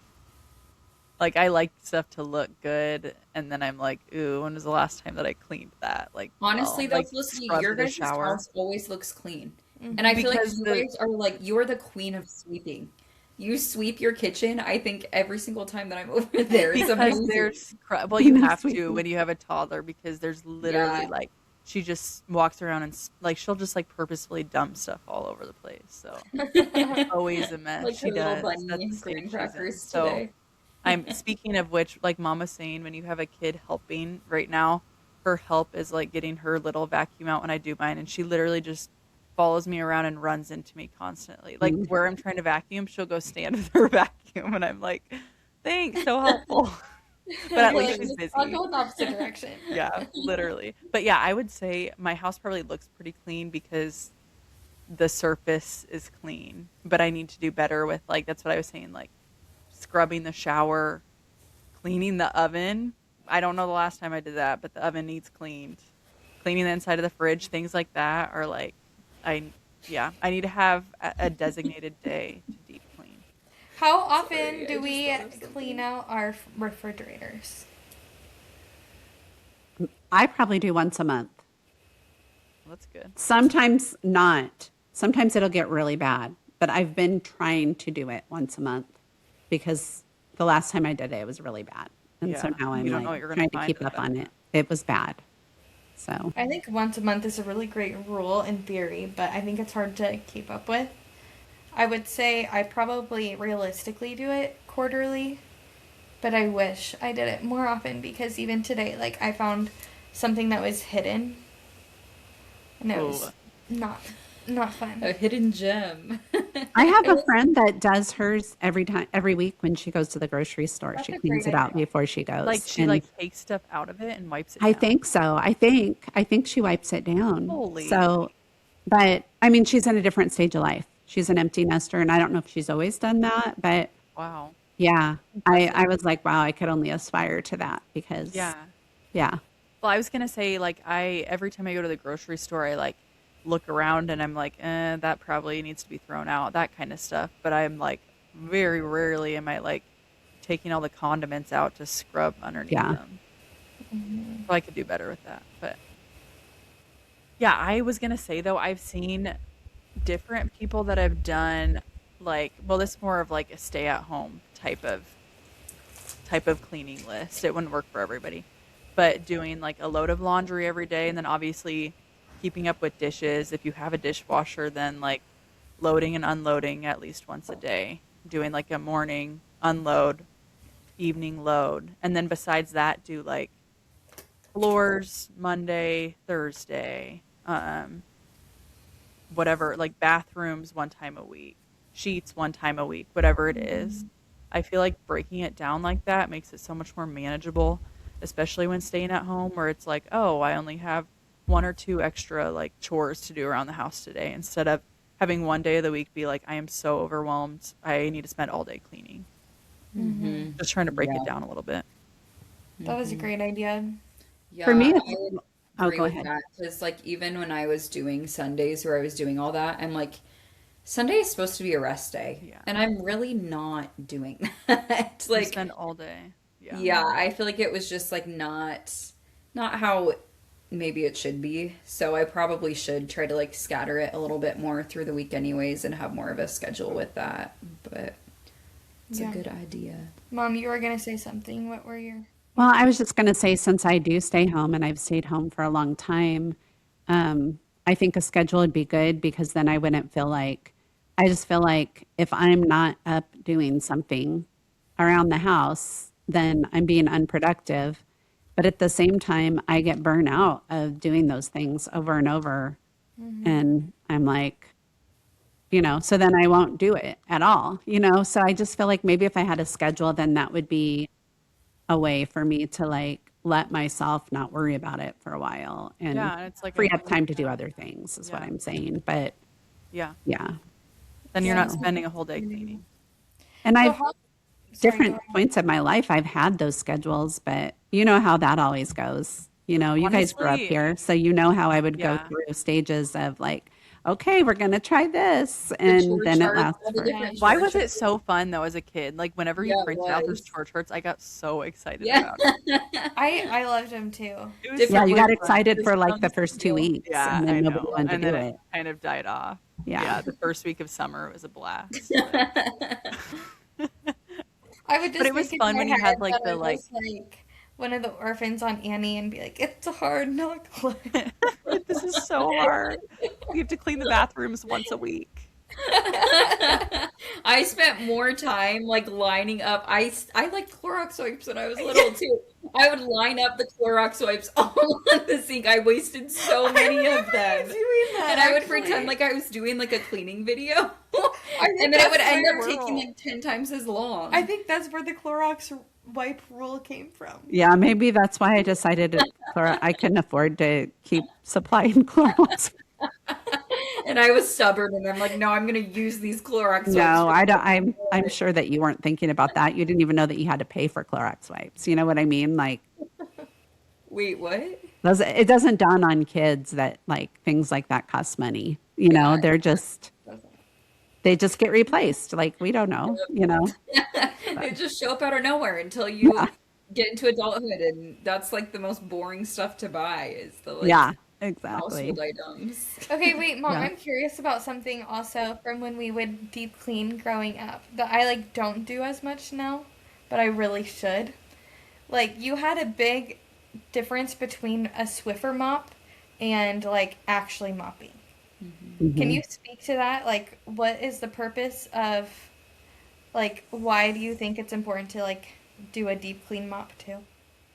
Speaker 4: Like I like stuff to look good, and then I'm like, ooh, when was the last time that I cleaned that? Like,
Speaker 5: honestly though,
Speaker 4: like
Speaker 5: Felicity,
Speaker 4: scrubbed
Speaker 5: your
Speaker 4: the
Speaker 5: guys'
Speaker 4: shower
Speaker 5: house always looks clean.
Speaker 3: Mm-hmm.
Speaker 5: And I feel like
Speaker 4: because
Speaker 5: you
Speaker 4: the
Speaker 5: guys are like you're the queen of sweeping. You sweep your kitchen, I think, every single time that I'm over there. It's
Speaker 4: because
Speaker 5: amazing.
Speaker 4: there's well, you have to
Speaker 1: Sweet.
Speaker 4: when you have a toddler because there's literally
Speaker 5: Yeah.
Speaker 4: like she just walks around and like she'll just like purposefully dump stuff all over the place. So it's always a mess.
Speaker 5: Like
Speaker 4: She
Speaker 5: her little
Speaker 4: does.
Speaker 5: bunny
Speaker 4: That's the
Speaker 5: green
Speaker 4: stage she's in.
Speaker 5: crackers
Speaker 4: So
Speaker 5: today.
Speaker 4: I'm speaking of which, like Mom was saying, when you have a kid helping right now, her help is like getting her little vacuum out when I do mine, and she literally just follows me around and runs into me constantly. Like where I'm trying to vacuum, she'll go stand with her vacuum, and I'm like, "Thanks, so helpful." But at
Speaker 3: You're
Speaker 4: least
Speaker 3: like,
Speaker 4: she's busy.
Speaker 3: I'll go in the opposite direction.
Speaker 4: Yeah, literally. But yeah, I would say my house probably looks pretty clean because the surface is clean. But I need to do better with like that's what I was saying, like scrubbing the shower, cleaning the oven. I don't know the last time I did that, but the oven needs cleaned. Cleaning the inside of the fridge, things like that are like I need to have a designated day to deep clean.
Speaker 3: How often
Speaker 5: Sorry, I
Speaker 3: do
Speaker 5: just
Speaker 3: we
Speaker 5: thought of something.
Speaker 3: clean out our refrigerators?
Speaker 1: I probably do once a month.
Speaker 4: That's good.
Speaker 1: Sometimes not. Sometimes it'll get really bad, but I've been trying to do it once a month because the last time I did it, it was really bad. And so
Speaker 4: Yeah,
Speaker 1: now I'm
Speaker 4: you don't know what
Speaker 1: like
Speaker 4: you're gonna
Speaker 1: trying to
Speaker 4: find
Speaker 1: keep
Speaker 4: in
Speaker 1: up
Speaker 4: that.
Speaker 1: on it. It was bad. So
Speaker 3: I think once a month is a really great rule in theory, but I think it's hard to keep up with. I would say I probably realistically do it quarterly, but I wish I did it more often because even today, like I found something that was hidden, and it was
Speaker 4: Ooh.
Speaker 3: not fun.
Speaker 5: A hidden gem.
Speaker 1: I have a friend that does hers every week when she goes to the grocery store.
Speaker 3: That's
Speaker 1: She
Speaker 3: a
Speaker 1: cleans
Speaker 3: great
Speaker 1: it out
Speaker 3: idea.
Speaker 1: before she goes.
Speaker 4: Like she
Speaker 1: And
Speaker 4: like takes stuff out of it and wipes it
Speaker 1: I
Speaker 4: down.
Speaker 1: think so. I think she wipes it down.
Speaker 4: Holy.
Speaker 1: So, but I mean, she's in a different stage of life. She's an empty nester, and I don't know if she's always done that, but
Speaker 4: Wow.
Speaker 1: yeah, I was like, wow, I could only aspire to that because
Speaker 4: Yeah.
Speaker 1: yeah.
Speaker 4: Well, I was gonna say like every time I go to the grocery store, I like look around and I'm like, that probably needs to be thrown out, that kind of stuff. But I'm like, very rarely am I like taking all the condiments out to scrub underneath
Speaker 1: Yeah.
Speaker 4: them. So I could do better with that. But yeah, I was gonna say though, I've seen different people that have done like, well, this is more of like a stay-at-home type of cleaning list. It wouldn't work for everybody, but doing like a load of laundry every day, and then obviously keeping up with dishes. If you have a dishwasher, then like loading and unloading at least once a day, doing like a morning unload, evening load, and then besides that, do like floors Monday, Thursday, whatever, like bathrooms one time a week, sheets one time a week, whatever it is. I feel like breaking it down like that makes it so much more manageable, especially when staying at home where it's like, oh, I only have one or two extra like chores to do around the house today instead of having one day of the week be like, I am so overwhelmed. I need to spend all day cleaning. Just trying to break it
Speaker 5: Yeah.
Speaker 4: down a little bit.
Speaker 3: That was a great idea.
Speaker 5: Yeah,
Speaker 1: For me,
Speaker 5: I
Speaker 1: it's,
Speaker 5: would
Speaker 1: oh,
Speaker 5: agree
Speaker 1: go
Speaker 5: with
Speaker 1: ahead.
Speaker 5: that because, like, even when I was doing Sundays where I was doing all that, I'm like, Sunday is supposed to be a rest day,
Speaker 4: Yeah.
Speaker 5: and I'm really not doing that.
Speaker 4: You
Speaker 5: Like,
Speaker 4: spend all day. Yeah.
Speaker 5: yeah, I feel like it was just like not how maybe it should be. So I probably should try to like scatter it a little bit more through the week anyways and have more of a schedule with that. But it's a
Speaker 3: Yeah.
Speaker 5: good idea.
Speaker 3: Mom, you were gonna say something. What were your?
Speaker 1: Well, I was just going to say, since I do stay home and I've stayed home for a long time, I think a schedule would be good because then I wouldn't feel like, I just feel like if I'm not up doing something around the house, then I'm being unproductive. But at the same time, I get burnt out of doing those things over and over. And I'm like, so then I won't do it at all. So I just feel like maybe if I had a schedule, then that would be a way for me to like let myself not worry about it for a while and
Speaker 4: Yeah, and it's like
Speaker 1: free up time to do other things is what
Speaker 4: Yeah.
Speaker 1: I'm saying. But
Speaker 4: yeah.
Speaker 1: yeah.
Speaker 4: Then you're not
Speaker 3: Yeah.
Speaker 4: spending a whole day cleaning.
Speaker 1: And
Speaker 3: So
Speaker 1: I've
Speaker 3: how? Sorry,
Speaker 1: different
Speaker 3: go ahead.
Speaker 1: points of my life I've had those schedules, but you know how that always goes. You guys grew up
Speaker 4: Honestly,
Speaker 1: here, so you know how I would go
Speaker 4: yeah.
Speaker 1: through stages of like, okay, we're gonna try this,
Speaker 5: The
Speaker 1: and
Speaker 5: chore
Speaker 1: then it
Speaker 5: charts,
Speaker 1: lasts
Speaker 5: all the
Speaker 1: for
Speaker 5: different
Speaker 4: Why
Speaker 5: chore
Speaker 4: was it
Speaker 5: charts.
Speaker 4: so fun though as a kid? Like whenever you
Speaker 5: Yeah, it
Speaker 4: printed out those
Speaker 5: was.
Speaker 4: chore charts, I got so excited
Speaker 5: Yeah.
Speaker 4: about it.
Speaker 3: I loved him too.
Speaker 4: It was
Speaker 1: yeah,
Speaker 5: Different
Speaker 1: you
Speaker 4: so
Speaker 1: got
Speaker 5: ones.
Speaker 4: fun.
Speaker 1: excited for like the
Speaker 5: Systems to
Speaker 1: first 2
Speaker 5: do.
Speaker 1: weeks,
Speaker 4: Yeah,
Speaker 1: and
Speaker 4: I
Speaker 1: then nobody
Speaker 4: know.
Speaker 1: wanted
Speaker 4: And
Speaker 1: to
Speaker 4: then
Speaker 1: do
Speaker 4: it
Speaker 1: it.
Speaker 4: kind of died off.
Speaker 1: Yeah.
Speaker 4: Yeah, the first week of summer was a blast.
Speaker 3: I would
Speaker 4: But
Speaker 3: just
Speaker 4: it was
Speaker 3: think in
Speaker 4: fun
Speaker 3: my
Speaker 4: when you
Speaker 3: head
Speaker 4: had like
Speaker 3: that
Speaker 4: the
Speaker 3: I
Speaker 4: like
Speaker 3: was like one of the orphans on Annie and be like, it's a hard knock life.
Speaker 4: this is so hard. We have to clean the bathrooms once a week.
Speaker 5: I spent more time like lining up. I liked Clorox wipes when I was little too. I would line up the Clorox wipes all on the sink. I wasted so many of them. And I would pretend like I was doing like a cleaning video. And then it would end up taking like 10 times as long.
Speaker 3: I think that's where the Clorox wipe rule came from.
Speaker 1: Yeah, maybe that's why I decided I couldn't afford to keep supplying Clorox.
Speaker 5: And I was stubborn and I'm like, no, I'm gonna use these Clorox wipes.
Speaker 1: No,
Speaker 5: for
Speaker 1: I don't. I'm sure that you weren't thinking about that. You didn't even know that you had to pay for Clorox wipes. You know what I mean? Like
Speaker 5: Wait, what?
Speaker 1: it doesn't dawn on kids that like things like that cost money.
Speaker 5: Yeah.
Speaker 1: They just get replaced. Like we don't know.
Speaker 5: They just show up out of nowhere until you
Speaker 1: Yeah.
Speaker 5: get into adulthood, and that's like the most boring stuff to buy is the like
Speaker 1: Yeah, exactly.
Speaker 5: household items.
Speaker 3: Okay, wait, Mom,
Speaker 1: Yeah.
Speaker 3: I'm curious about something also from when we would deep clean growing up that I like don't do as much now, but I really should. Like you had a big difference between a Swiffer mop and like actually mopping. Can you speak to that? Like what is the purpose of like why do you think it's important to like do a deep clean mop too?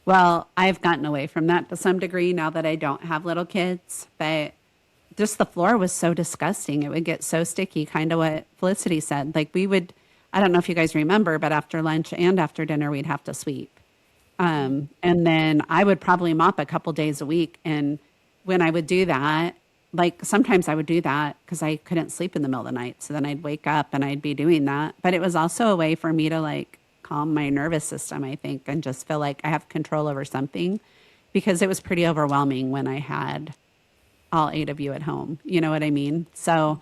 Speaker 1: Well, I've gotten away from that to some degree now that I don't have little kids, but just the floor was so disgusting. It would get so sticky, kind of what Felicity said. Like I don't know if you guys remember, but after lunch and after dinner, we'd have to sweep. And then I would probably mop a couple days a week. And when I would do that, like sometimes I would do that because I couldn't sleep in the middle of the night. So then I'd wake up and I'd be doing that. But it was also a way for me to like calm my nervous system, I think, and just feel like I have control over something because it was pretty overwhelming when I had all 8 of you at home. You know what I mean? So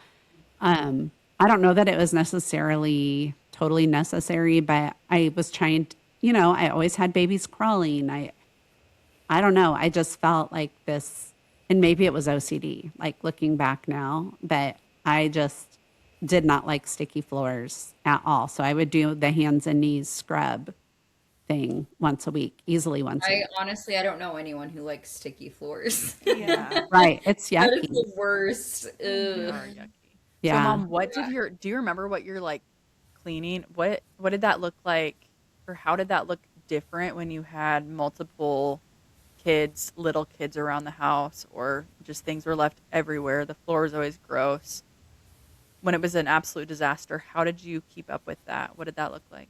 Speaker 1: I don't know that it was necessarily totally necessary, but I was trying to, I always had babies crawling. I don't know. I just felt like this, and maybe it was OCD, like looking back now, but I just did not like sticky floors at all. So I would do the hands and knees scrub thing once a week, easily once a
Speaker 5: I
Speaker 1: week.
Speaker 5: honestly I don't know anyone who likes sticky floors.
Speaker 4: Yeah.
Speaker 1: Right. It's
Speaker 5: That is
Speaker 1: yucky.
Speaker 5: the worst.
Speaker 4: They
Speaker 5: Ugh.
Speaker 4: are yucky.
Speaker 1: Yeah.
Speaker 4: So mom, do you remember what you're like cleaning? What did that look like or how did that look different when you had multiple little kids around the house or just things were left everywhere? The floor was always gross. When it was an absolute disaster, how did you keep up with that? What did that look like?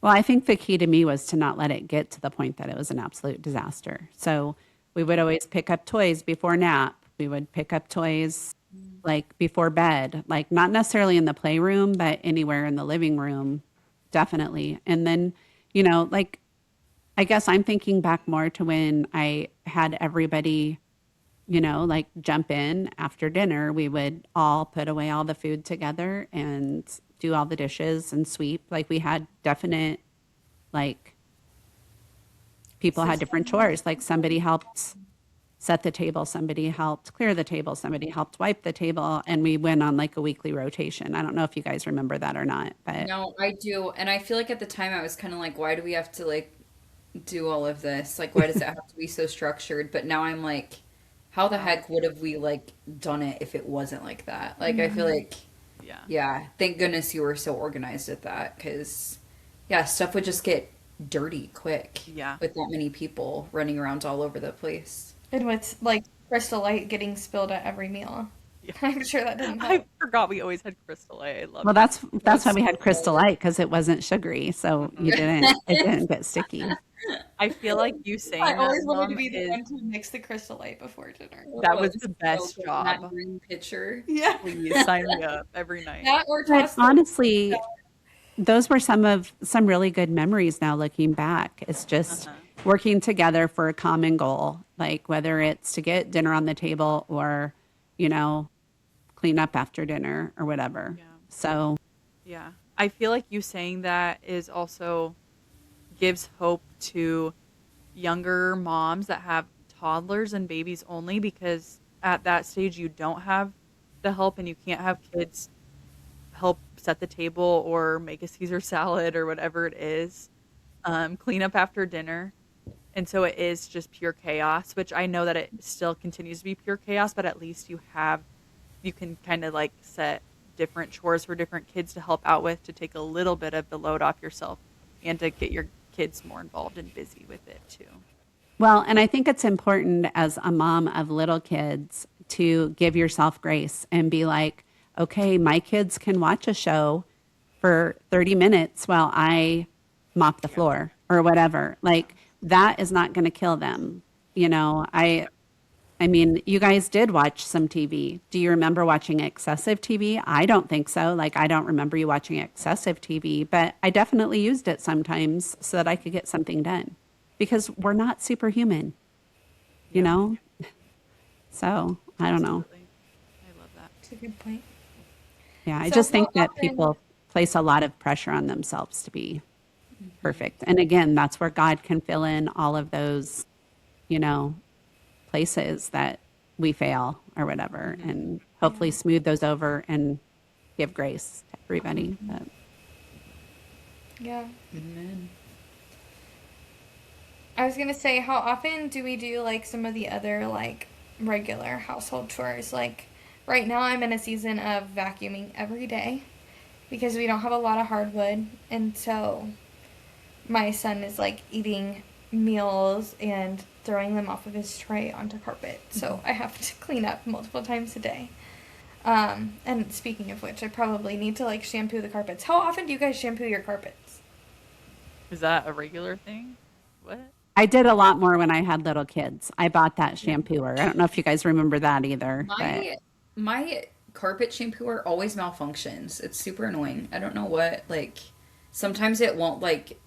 Speaker 1: Well, I think the key to me was to not let it get to the point that it was an absolute disaster. So we would always pick up toys before nap. We would pick up toys like before bed, like not necessarily in the playroom, but anywhere in the living room, definitely. And then, like I guess I'm thinking back more to when I had everybody, like jump in after dinner. We would all put away all the food together and do all the dishes and sweep. Like we had definite, like people had different chores. Like somebody helped set the table, somebody helped clear the table, somebody helped wipe the table, and we went on like a weekly rotation. I don't know if you guys remember that or not, but
Speaker 5: No, I do. And I feel like at the time I was kind of like, why do we have to like do all of this? Like, why does it have to be so structured? But now I'm like, how the heck would have we like done it if it wasn't like that? Like, I feel like,
Speaker 4: Yeah.
Speaker 5: yeah, thank goodness you were so organized at that because, yeah, stuff would just get dirty quick
Speaker 4: Yeah.
Speaker 5: with that many people running around all over the place.
Speaker 3: And with like Crystal Light getting spilled at every meal.
Speaker 4: Yeah.
Speaker 3: I'm sure that didn't
Speaker 4: I
Speaker 3: help.
Speaker 4: forgot we always had Crystal Lake. I love
Speaker 1: well,
Speaker 4: that.
Speaker 1: that's why we
Speaker 5: so
Speaker 1: had Crystal
Speaker 5: good.
Speaker 1: Light because it wasn't sugary, so it didn't get sticky.
Speaker 4: I feel like you
Speaker 3: I
Speaker 4: saying that,
Speaker 3: always wanted to
Speaker 4: Mom,
Speaker 3: be the
Speaker 4: is
Speaker 3: one to mix the Crystal Light before dinner.
Speaker 4: that
Speaker 5: Oh,
Speaker 4: was
Speaker 5: it's
Speaker 4: the
Speaker 5: so
Speaker 4: best
Speaker 5: good. And that
Speaker 4: job.
Speaker 5: green pitcher.
Speaker 3: Yeah.
Speaker 4: Please sign me up every night.
Speaker 3: That or
Speaker 1: But
Speaker 3: toss the
Speaker 1: honestly, those were some really good memories now looking back. It's just
Speaker 4: Uh-huh.
Speaker 1: working together for a common goal, like whether it's to get dinner on the table or, you know, clean up after dinner or whatever.
Speaker 4: Yeah.
Speaker 1: So,
Speaker 4: Yeah. I feel like you saying that is also gives hope to younger moms that have toddlers and babies only because at that stage you don't have the help and you can't have kids help set the table or make a Caesar salad or whatever it is, clean up after dinner. And so it is just pure chaos, which I know that it still continues to be pure chaos, but at least you can kind of like set different chores for different kids to help out with to take a little bit of the load off yourself and to get your kids more involved and busy with it too.
Speaker 1: well, and I think it's important as a mom of little kids to give yourself grace and be like, okay, my kids can watch a show for 30 minutes while I mop the floor or whatever. Like that is not going to kill them. I mean, you guys did watch some TV. Do you remember watching excessive TV? I don't think so. Like, I don't remember you watching excessive TV, but I definitely used it sometimes so that I could get something done because we're not superhuman, you know? So, I don't know.
Speaker 4: Absolutely. I love that.
Speaker 3: That's a good point.
Speaker 1: Yeah, I
Speaker 3: So
Speaker 1: just think
Speaker 3: how
Speaker 1: that
Speaker 3: often-
Speaker 1: people place a lot of pressure on themselves to be perfect. And again, that's where God can fill in all of those, places that we fail or whatever and hopefully smooth those over and give grace to everybody. But
Speaker 3: Yeah.
Speaker 5: Amen.
Speaker 3: I was gonna say, how often do we do like some of the other like regular household chores? Like right now, I'm in a season of vacuuming every day because we don't have a lot of hardwood, and so my son is like eating meals and throwing them off of his tray onto carpet. So I have to clean up multiple times a day. And speaking of which, I probably need to like shampoo the carpets. How often do you guys shampoo your carpets?
Speaker 4: Is that a regular thing? What?
Speaker 1: I did a lot more when I had little kids. I bought that shampooer. I don't know if you guys remember that either. But
Speaker 5: My carpet shampooer always malfunctions. It's super annoying. I don't know what, like sometimes it won't like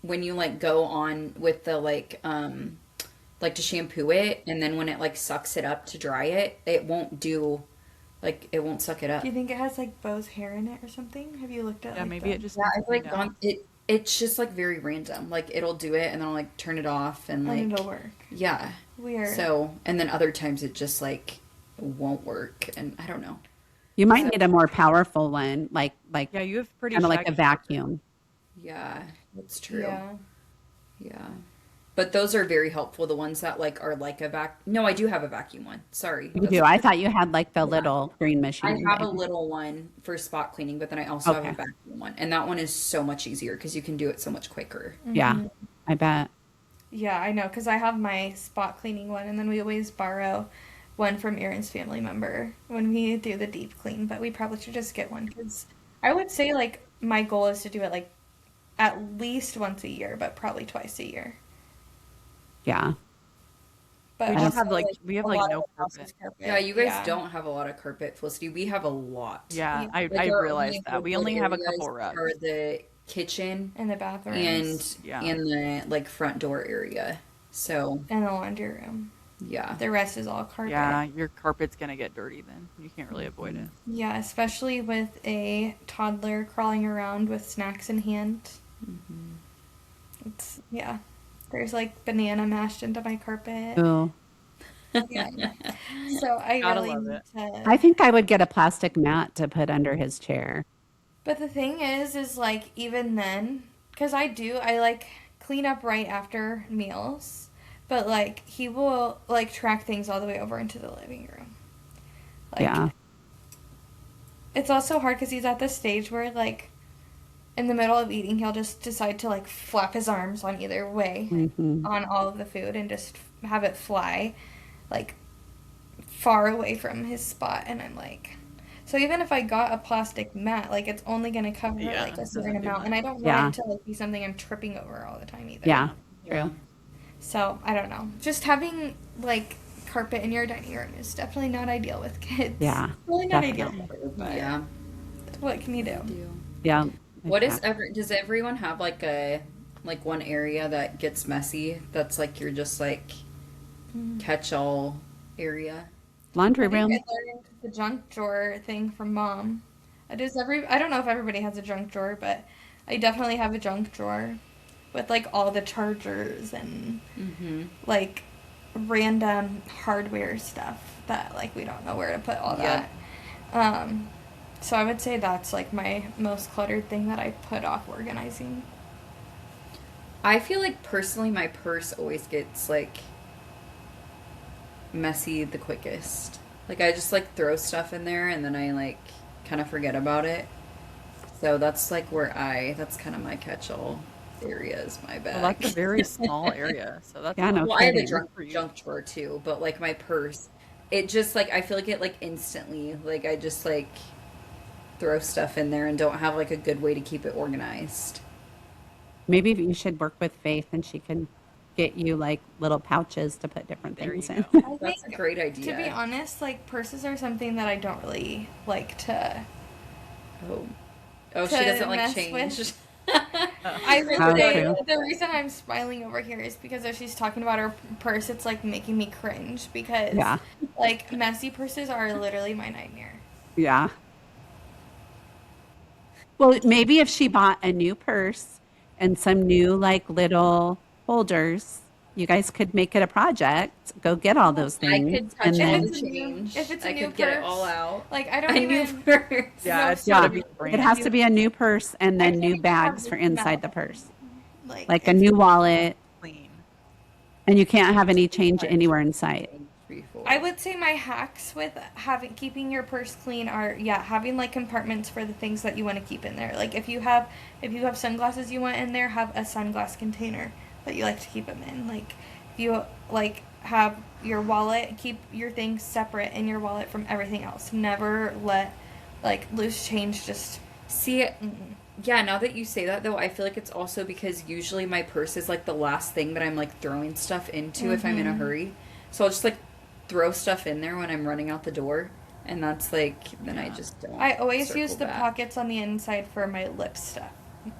Speaker 5: when you like go on with the like to shampoo it and then when it like sucks it up to dry it, it won't do like it won't suck it up.
Speaker 3: Do you think it has like Bo's hair in it or something? Have you looked at
Speaker 4: Yeah,
Speaker 3: like
Speaker 4: maybe
Speaker 3: the-
Speaker 4: it just
Speaker 5: Yeah,
Speaker 4: needs
Speaker 5: I've
Speaker 4: to be
Speaker 5: like
Speaker 4: done.
Speaker 5: gone it's just like very random. Like it'll do it and then I'll like turn it off and
Speaker 3: and
Speaker 5: like
Speaker 3: it'll work.
Speaker 5: yeah.
Speaker 3: Weird.
Speaker 5: So and then other times it just like won't work and I don't know.
Speaker 1: you might need a more powerful one, like
Speaker 4: Yeah, you have pretty
Speaker 1: kind of like a
Speaker 4: shaggy
Speaker 1: vacuum.
Speaker 5: Yeah, that's true.
Speaker 3: Yeah.
Speaker 5: Yeah. But those are very helpful. The ones that like are like a No, I do have a vacuum one. Sorry.
Speaker 1: You do. I thought you had like the little green
Speaker 5: I
Speaker 1: machine.
Speaker 5: have a
Speaker 1: thing.
Speaker 5: little one for spot cleaning, but then I also have
Speaker 1: Okay.
Speaker 5: a vacuum one. And that one is so much easier because you can do it so much quicker.
Speaker 1: Yeah, I bet.
Speaker 3: Yeah, I know, because I have my spot cleaning one, and then we always borrow one from Aaron's family member when we do the deep clean, but we probably should just get one, because I would say, like, my goal is to do it, like, at least once a year, but probably twice a year.
Speaker 1: Yeah.
Speaker 3: But
Speaker 4: We
Speaker 1: I
Speaker 4: just
Speaker 1: don't,
Speaker 3: also
Speaker 4: have like
Speaker 3: like
Speaker 4: we have
Speaker 3: a
Speaker 4: like
Speaker 3: lot
Speaker 4: no
Speaker 3: of the house
Speaker 4: carpet.
Speaker 3: is carpet.
Speaker 5: Yeah, you guys
Speaker 3: Yeah.
Speaker 5: don't have a lot of carpet, Felicity. We have a lot.
Speaker 4: Yeah,
Speaker 3: Yeah.
Speaker 4: I
Speaker 5: Like our
Speaker 4: realized
Speaker 5: only
Speaker 4: that. We
Speaker 5: hardwood
Speaker 4: only have a
Speaker 5: areas
Speaker 4: couple
Speaker 5: are
Speaker 4: rugs.
Speaker 5: the kitchen
Speaker 3: And the
Speaker 5: and
Speaker 3: bathrooms
Speaker 4: Yeah.
Speaker 5: the like front door area. So
Speaker 3: and the laundry room.
Speaker 5: yeah.
Speaker 3: The rest is all carpet.
Speaker 4: Yeah, your carpet's gonna get dirty then. You can't really avoid it.
Speaker 3: Yeah, especially with a toddler crawling around with snacks in hand. It's, yeah. There's like banana mashed into my carpet.
Speaker 1: ooh.
Speaker 3: Yeah. So I
Speaker 4: Gotta
Speaker 3: really
Speaker 4: love
Speaker 3: need
Speaker 4: it.
Speaker 1: I
Speaker 3: to.
Speaker 1: think I would get a plastic mat to put under his chair.
Speaker 3: But the thing is like even then, because I like clean up right after meals, but like he will like track things all the way over into the living room. Like
Speaker 1: Yeah.
Speaker 3: it's also hard because he's at this stage where like in the middle of eating he'll just decide to like flap his arms on either way
Speaker 1: Hmm.
Speaker 3: on all of the food and just have it fly like far away from his spot, and I'm like, so even if I got a plastic mat, like it's only gonna cover
Speaker 4: Yeah,
Speaker 3: like a
Speaker 4: it
Speaker 3: certain
Speaker 4: doesn't do
Speaker 3: amount, and I
Speaker 4: much.
Speaker 3: don't
Speaker 1: Yeah.
Speaker 3: want it to like be something I'm tripping over all the time either.
Speaker 1: Yeah.
Speaker 5: Yeah.
Speaker 1: True.
Speaker 3: So I don't know. Just having like carpet in your dining room is definitely not ideal with kids.
Speaker 1: Yeah.
Speaker 3: Really not
Speaker 1: Definitely.
Speaker 3: ideal, but
Speaker 5: Yeah.
Speaker 3: what can you do?
Speaker 1: Yeah.
Speaker 5: What is
Speaker 1: Exactly.
Speaker 5: does everyone have like one area that gets messy that's like your just like catch all area?
Speaker 1: Laundry
Speaker 3: I think
Speaker 1: room?
Speaker 3: I learned the junk drawer thing from mom. I don't know if everybody has a junk drawer, but I definitely have a junk drawer with like all the chargers and
Speaker 5: Mm-hmm.
Speaker 3: like random hardware stuff that like we don't know where to put all
Speaker 5: Yeah.
Speaker 3: that. So I would say that's like my most cluttered thing that I put off organizing.
Speaker 5: I feel like personally my purse always gets like messy the quickest. Like I just like throw stuff in there and then I like kind of forget about it. So that's like that's kind of my catch-all area is my
Speaker 4: Well,
Speaker 5: bag.
Speaker 4: that's a very small area, so that's
Speaker 1: Yeah,
Speaker 4: a
Speaker 1: no
Speaker 5: Well, I have a
Speaker 1: kidding.
Speaker 4: for you.
Speaker 5: junk drawer too, but like my purse, it just like I feel like it like instantly like I just like throw stuff in there and don't have like a good way to keep it organized.
Speaker 1: Maybe you should work with Faith and she can get you like little pouches to put different
Speaker 4: There you
Speaker 1: things in.
Speaker 4: go.
Speaker 3: I
Speaker 5: That's a
Speaker 3: think,
Speaker 5: great
Speaker 3: to be
Speaker 5: idea.
Speaker 3: honest, like purses are something that I don't really like to
Speaker 5: Oh, oh, she
Speaker 3: to
Speaker 5: doesn't like
Speaker 3: mess
Speaker 5: change.
Speaker 3: with. I would
Speaker 1: How
Speaker 3: say
Speaker 1: true.
Speaker 3: the reason I'm smiling over here is because as she's talking about her purse, it's like making me cringe because
Speaker 1: Yeah.
Speaker 3: like messy purses are literally my nightmare.
Speaker 1: Yeah. Well, maybe if she bought a new purse and some new like little holders, you guys could make it a project. Go get all those
Speaker 5: I
Speaker 1: things
Speaker 5: could
Speaker 1: and
Speaker 5: touch all
Speaker 3: If
Speaker 5: the
Speaker 3: it's
Speaker 1: then
Speaker 3: a new,
Speaker 5: change.
Speaker 3: if it's a
Speaker 5: I
Speaker 3: new
Speaker 5: could get it all
Speaker 3: purse,
Speaker 5: out.
Speaker 3: like I don't
Speaker 5: A new
Speaker 3: even.
Speaker 5: purse.
Speaker 4: Yeah,
Speaker 3: No,
Speaker 4: it's gotta
Speaker 1: yeah,
Speaker 4: be
Speaker 1: it
Speaker 4: brand
Speaker 1: has
Speaker 4: new.
Speaker 1: to be a new purse and
Speaker 3: I
Speaker 1: then
Speaker 3: can't
Speaker 1: new
Speaker 3: even have
Speaker 1: bags
Speaker 3: the
Speaker 1: for inside the
Speaker 3: smell.
Speaker 1: purse. Like a
Speaker 3: It's,
Speaker 1: new wallet,
Speaker 4: Clean.
Speaker 1: and you can't have any change anywhere in sight.
Speaker 5: Before.
Speaker 3: I would say my hacks with keeping your purse clean are having like compartments for the things that you want to keep in there. Like if you have sunglasses you want in there, have a sunglass container that you like to keep them in. Like if you like have your wallet, keep your things separate in your wallet from everything else. Never let like loose change just.
Speaker 5: See, yeah, now that you say that though, I feel like it's also because usually my purse is like the last thing that I'm like throwing stuff into if I'm in a hurry. So I'll just like throw stuff in there when I'm running out the door, and that's like then I just don't.
Speaker 3: I always
Speaker 5: circle
Speaker 3: use the
Speaker 5: back.
Speaker 3: pockets on the inside for my lip stuff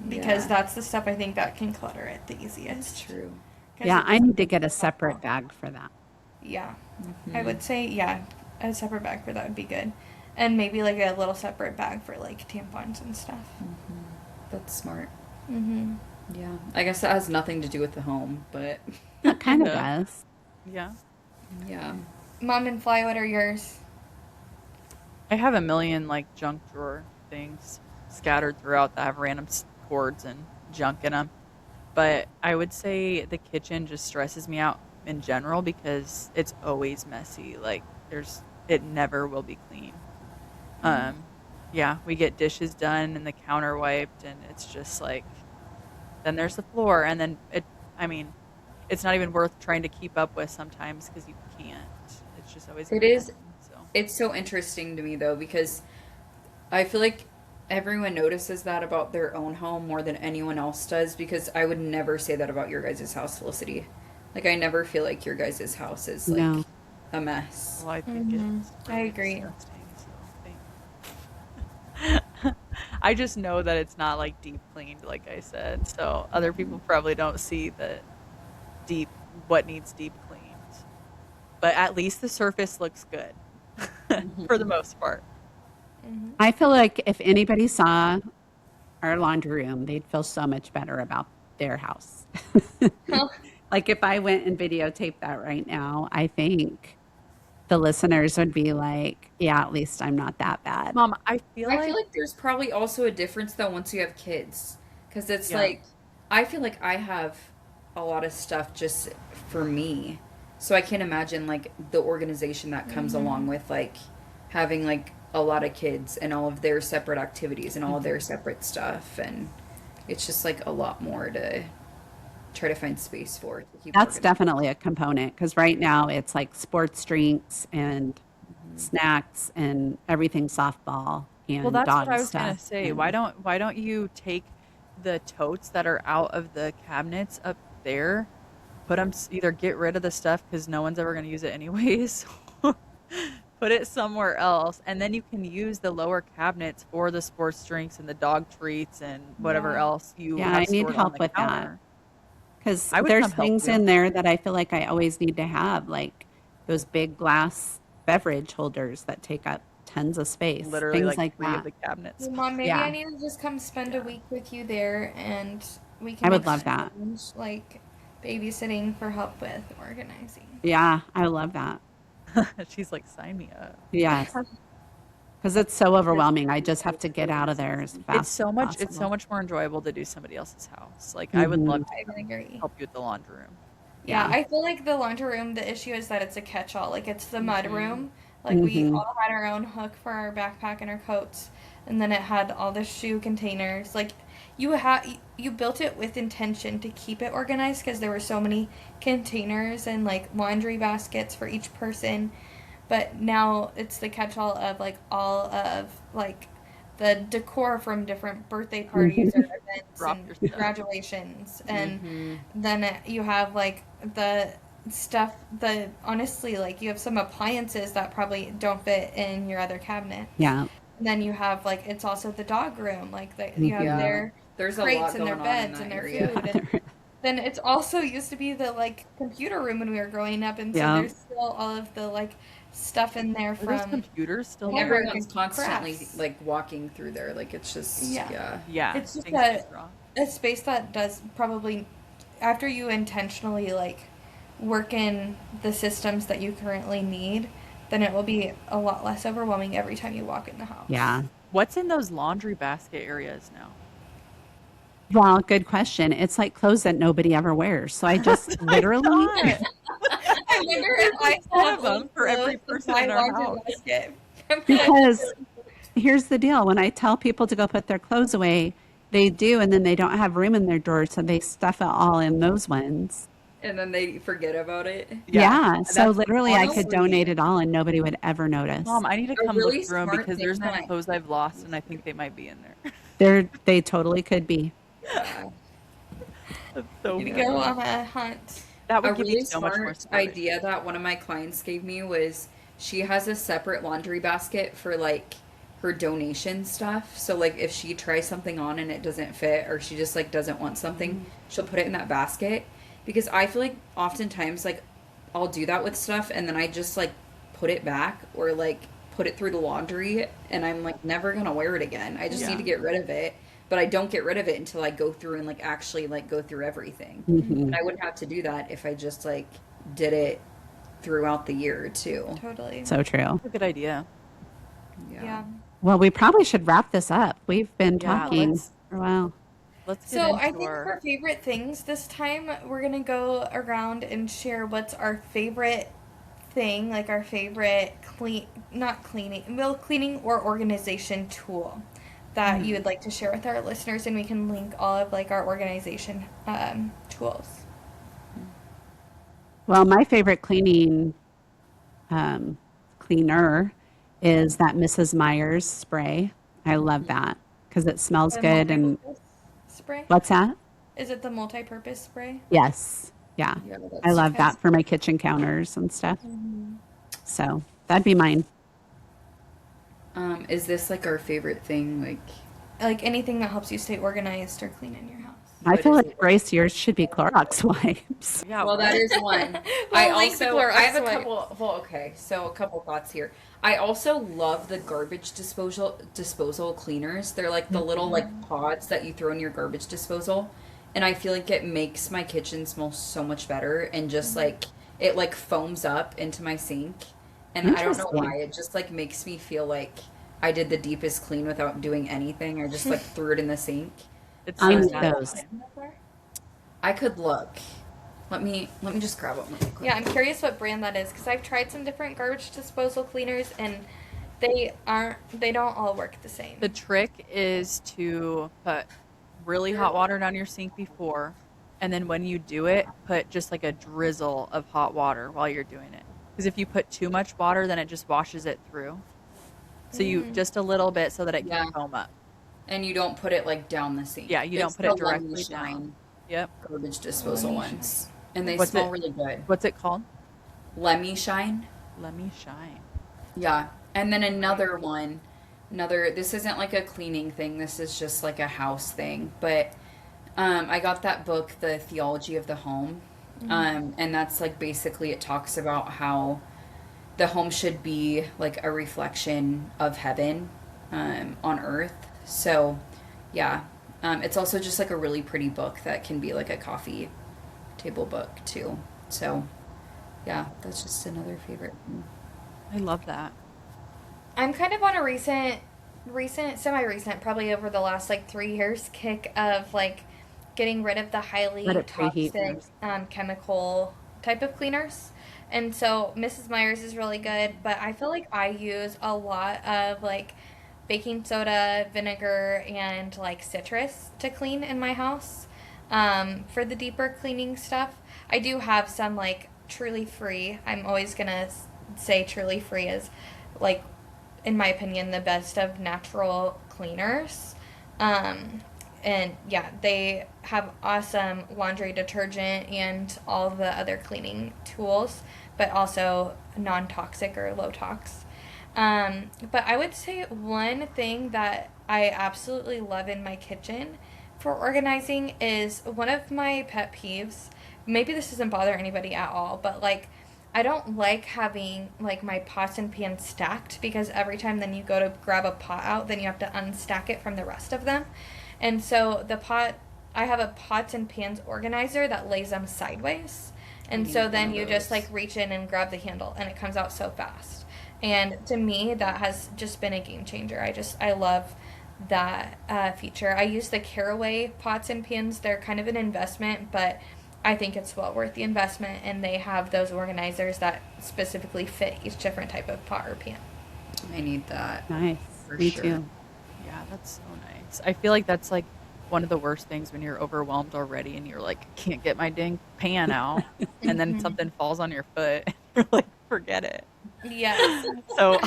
Speaker 3: because
Speaker 5: Yeah.
Speaker 3: that's the stuff I think that can clutter it the
Speaker 5: That's
Speaker 3: easiest.
Speaker 5: true.
Speaker 3: 'Cause
Speaker 1: Yeah, I
Speaker 3: it's-
Speaker 1: need to get a separate bag for that.
Speaker 3: Yeah.
Speaker 5: Mm-hmm.
Speaker 3: I would say, a separate bag for that would be good. And maybe like a little separate bag for like tampons and stuff.
Speaker 5: That's smart.
Speaker 3: Mm-hmm.
Speaker 5: Yeah, I guess that has nothing to do with the home, but
Speaker 1: It kind of
Speaker 4: Yeah.
Speaker 1: does.
Speaker 4: Yeah.
Speaker 5: yeah.
Speaker 3: Mom and Fly, what are yours?
Speaker 4: I have a million like junk drawer things scattered throughout that have random cords and junk in them. But I would say the kitchen just stresses me out in general because it's always messy. Like it never will be clean. Yeah, we get dishes done and the counter wiped and it's just like then there's the floor and then it's not even worth trying to keep up with sometimes because you can't. It's just always
Speaker 5: It
Speaker 4: gonna
Speaker 5: is.
Speaker 4: happen, so.
Speaker 5: It's so interesting to me though because I feel like everyone notices that about their own home more than anyone else does because I would never say that about your guys' house, Felicity. Like I never feel like your guys' house is like
Speaker 1: No.
Speaker 5: a mess.
Speaker 4: Well, I think it's
Speaker 3: I
Speaker 4: really
Speaker 3: agree.
Speaker 4: disgusting. So I just know that it's not like deep cleaned, like I said. So other people probably don't see the deep what needs deep cleaned. But at least the surface looks good for the most part.
Speaker 1: I feel like if anybody saw our laundry room, they'd feel so much better about their house. Like if I went and videotaped that right now, I think the listeners would be like, yeah, at least I'm not that bad.
Speaker 4: Mom, I feel
Speaker 5: I
Speaker 4: like
Speaker 5: feel like there's probably also a difference though once you have kids. Because it's
Speaker 4: Yeah.
Speaker 5: like, I feel like I have a lot of stuff just for me. So I can't imagine like the organization that comes along with like having like a lot of kids and all of their separate activities and all of their separate stuff. And it's just like a lot more to try to find space for to keep
Speaker 1: That's
Speaker 5: organized.
Speaker 1: definitely a component because right now it's like sports drinks and snacks and everything softball
Speaker 4: well,
Speaker 1: and
Speaker 4: that's what
Speaker 1: dog
Speaker 4: I was gonna
Speaker 1: stuff.
Speaker 4: say.
Speaker 1: And
Speaker 4: Why don't you take the totes that are out of the cabinets up there, put them either get rid of the stuff because no one's ever gonna use it anyways, put it somewhere else, and then you can use the lower cabinets for the sports drinks and the dog treats and whatever
Speaker 3: Yeah.
Speaker 4: else you
Speaker 1: yeah, I
Speaker 4: have
Speaker 1: need
Speaker 4: stored on
Speaker 1: help
Speaker 4: the
Speaker 1: with that
Speaker 4: counter.
Speaker 1: because
Speaker 4: I would
Speaker 1: there's
Speaker 4: come help
Speaker 1: things
Speaker 4: you.
Speaker 1: in there that I feel like I always need to have, like those big glass beverage holders that take up tons of space,
Speaker 4: Literally
Speaker 1: things
Speaker 4: like
Speaker 1: like
Speaker 4: 3 of
Speaker 1: that.
Speaker 4: the cabinets.
Speaker 3: Well, Mom, maybe I
Speaker 1: Yeah,
Speaker 3: need to just come spend a
Speaker 4: Yeah.
Speaker 3: week with you there and we
Speaker 1: I
Speaker 3: can
Speaker 1: would love that.
Speaker 3: exchange like babysitting for help with organizing.
Speaker 1: Yeah, I love that.
Speaker 4: She's like, sign me up.
Speaker 1: Yes, because it's so overwhelming. I just have to get out of there as
Speaker 4: It's
Speaker 1: fast as
Speaker 4: it's so
Speaker 1: possible.
Speaker 4: much more enjoyable to do somebody else's house. Like I would
Speaker 1: Hmm.
Speaker 4: love to
Speaker 3: I would agree.
Speaker 4: help you with the laundry room.
Speaker 3: Yeah,
Speaker 1: Yeah.
Speaker 3: I feel like the laundry room, the issue is that it's a catch-all. Like it's the mud room. Like we
Speaker 1: Hmm.
Speaker 3: all had our own hook for our backpack and our coats, and then it had all the shoe containers. Like you built it with intention to keep it organized because there were so many containers and like laundry baskets for each person. But now it's the catch-all of like all of like the decor from different birthday parties or events
Speaker 4: Drop
Speaker 3: and
Speaker 4: your stuff.
Speaker 3: graduations, and then you have like the stuff, the honestly like you have some appliances that probably don't fit in your other cabinet.
Speaker 1: Yeah.
Speaker 3: Then you have like it's also the dog room, like you have
Speaker 5: Yeah.
Speaker 3: their
Speaker 5: There's a
Speaker 3: crates
Speaker 5: lot
Speaker 3: and their
Speaker 5: going on in
Speaker 3: beds
Speaker 5: that
Speaker 3: and their
Speaker 5: area.
Speaker 3: food, and then it's also used to be the like computer room when we were growing up, and so
Speaker 1: Yeah.
Speaker 3: there's still all of the like stuff in there
Speaker 4: Are those
Speaker 3: from
Speaker 4: computers still
Speaker 3: homework
Speaker 4: there?
Speaker 5: Everyone's
Speaker 3: and
Speaker 5: constantly
Speaker 3: crafts.
Speaker 5: like walking through there. Like it's just
Speaker 3: Yeah.
Speaker 5: yeah.
Speaker 4: Yeah.
Speaker 3: It's just
Speaker 4: things
Speaker 3: a,
Speaker 4: go wrong.
Speaker 3: a space that does probably, after you intentionally like work in the systems that you currently need, then it will be a lot less overwhelming every time you walk in the house.
Speaker 1: Yeah.
Speaker 4: What's in those laundry basket areas now?
Speaker 1: Well, good question. It's like clothes that nobody ever wears. So I just literally,
Speaker 4: God.
Speaker 3: I wonder if I
Speaker 4: One
Speaker 3: have
Speaker 4: of them
Speaker 3: old
Speaker 4: for every
Speaker 3: clothes in
Speaker 4: person
Speaker 3: my
Speaker 4: in our
Speaker 3: laundry
Speaker 4: house.
Speaker 3: basket.
Speaker 1: because here's the deal. When I tell people to go put their clothes away, they do, and then they don't have room in their drawers, so they stuff it all in those ones.
Speaker 5: And then they forget about it.
Speaker 1: Yeah. So
Speaker 4: That's
Speaker 1: literally, I could
Speaker 5: honestly
Speaker 1: donate it all, and nobody would ever notice.
Speaker 4: Mom, I need to
Speaker 5: A
Speaker 4: come
Speaker 5: really
Speaker 4: look through them
Speaker 5: smart
Speaker 4: because
Speaker 5: thing
Speaker 4: there's some
Speaker 5: that
Speaker 4: clothes I've lost and I think they might be in there.
Speaker 1: They totally could be.
Speaker 4: That's so
Speaker 3: We
Speaker 4: funny.
Speaker 3: go on a hunt.
Speaker 4: That
Speaker 5: a
Speaker 4: would give
Speaker 5: really
Speaker 4: you so much more
Speaker 5: smart
Speaker 4: storage.
Speaker 5: idea that one of my clients gave me was she has a separate laundry basket for like her donation stuff. So like if she tries something on and it doesn't fit or she just like doesn't want something, she'll put it in that basket. Because I feel like oftentimes like I'll do that with stuff and then I just like put it back or like put it through the laundry and I'm like never gonna wear it again. I just
Speaker 4: Yeah.
Speaker 5: need to get rid of it. But I don't get rid of it until I go through and like actually like go through everything. And I wouldn't have to do that if I just like did it throughout the year too.
Speaker 3: Totally.
Speaker 1: So true.
Speaker 4: That's a good idea.
Speaker 3: Yeah.
Speaker 1: Well, we probably should wrap this up. We've been
Speaker 4: Yeah,
Speaker 1: talking
Speaker 4: let's-
Speaker 1: for a while.
Speaker 4: Let's get
Speaker 3: So
Speaker 4: into
Speaker 3: I think
Speaker 4: our...
Speaker 3: for favorite things this time, we're gonna go around and share what's our favorite thing, like our favorite cleaning or organization tool that you would like to share with our listeners, and we can link all of like our organization tools.
Speaker 1: Well, my favorite cleaner is that Mrs. Myers spray. I love that because it smells
Speaker 3: The
Speaker 1: good. And
Speaker 3: multi-purpose spray.
Speaker 1: what's that?
Speaker 3: Is it the multi-purpose spray?
Speaker 1: Yes. Yeah.
Speaker 5: Yeah,
Speaker 1: I
Speaker 5: that's
Speaker 1: love that for my kitchen counters and stuff. So that'd be mine.
Speaker 5: is this like our favorite thing?
Speaker 3: Like anything that helps you stay organized or clean in your house.
Speaker 1: I
Speaker 5: What
Speaker 1: feel
Speaker 5: is
Speaker 1: like,
Speaker 5: it?
Speaker 1: Grace, yours should be Clorox wipes.
Speaker 4: Yeah,
Speaker 5: Well, that
Speaker 4: what?
Speaker 5: is one.
Speaker 3: We'll link the Clorox
Speaker 5: I have a
Speaker 3: wipes.
Speaker 5: couple. Well, okay, so a couple thoughts here. I also love the garbage disposal cleaners. They're like the little like pods that you throw in your garbage disposal, and I feel like it makes my kitchen smell so much better. And just like it like foams up into my sink, and I don't know
Speaker 1: Interesting.
Speaker 5: why. It just like makes me feel like I did the deepest clean without doing anything. I just like threw it in the sink.
Speaker 4: It's
Speaker 1: I
Speaker 4: so
Speaker 1: need
Speaker 4: sad.
Speaker 1: those.
Speaker 5: I could look. Let me just grab one really quick.
Speaker 3: Yeah, I'm curious what brand that is because I've tried some different garbage disposal cleaners and they don't all work the same.
Speaker 4: The trick is to put really hot water down your sink before, and then when you do it, put just like a drizzle of hot water while you're doing it. Because if you put too much water, then it just washes it through. So you just a little bit so that it
Speaker 5: Yeah.
Speaker 4: can foam up.
Speaker 5: And you don't put it like down the sink.
Speaker 4: Yeah, you don't
Speaker 5: It's
Speaker 4: put it
Speaker 5: the Lemon
Speaker 4: directly
Speaker 5: Shine
Speaker 4: down. Yep.
Speaker 5: garbage disposal ones, and they
Speaker 4: What's
Speaker 5: smell
Speaker 4: it?
Speaker 5: really good.
Speaker 4: What's it called?
Speaker 5: Lemmy Shine.
Speaker 4: Let me shine.
Speaker 5: Yeah, and then another one. This isn't like a cleaning thing. This is just like a house thing. But I got that book, The Theology of the Home, and that's like basically it talks about how the home should be like a reflection of heaven on earth. So, yeah. It's also just like a really pretty book that can be like a coffee table book too. So, yeah, that's just another favorite thing.
Speaker 4: I love that.
Speaker 3: I'm kind of on a semi-recent, probably over the last like 3 years, kick of like getting rid of the highly
Speaker 1: Let it preheat
Speaker 3: toxic
Speaker 1: first.
Speaker 3: chemical type of cleaners. And so Mrs. Myers is really good, but I feel like I use a lot of like baking soda, vinegar, and like citrus to clean in my house for the deeper cleaning stuff. I do have some like Truly Free. I'm always gonna say Truly Free is like, in my opinion, the best of natural cleaners. And yeah, they have awesome laundry detergent and all the other cleaning tools, but also non-toxic or low tox. But I would say one thing that I absolutely love in my kitchen for organizing is one of my pet peeves. Maybe this doesn't bother anybody at all, but like I don't like having like my pots and pans stacked because every time then you go to grab a pot out, then you have to unstack it from the rest of them. And so I have a pots and pans organizer that lays them sideways. And
Speaker 5: need
Speaker 3: so
Speaker 5: one
Speaker 3: then
Speaker 5: of
Speaker 3: you just
Speaker 5: those.
Speaker 3: like reach in and grab the handle and it comes out so fast. And to me, that has just been a game changer. I love that feature. I use the Caraway pots and pans. They're kind of an investment, but I think it's well worth the investment. And they have those organizers that specifically fit each different type of pot or pan.
Speaker 5: I need that.
Speaker 1: Nice.
Speaker 5: For
Speaker 1: Me
Speaker 5: sure.
Speaker 1: too.
Speaker 4: Yeah, that's so nice. I feel like that's like one of the worst things when you're overwhelmed already and you're like, can't get my dang pan out, and then something falls on your foot. And you're like, forget it.
Speaker 3: Yes.
Speaker 4: So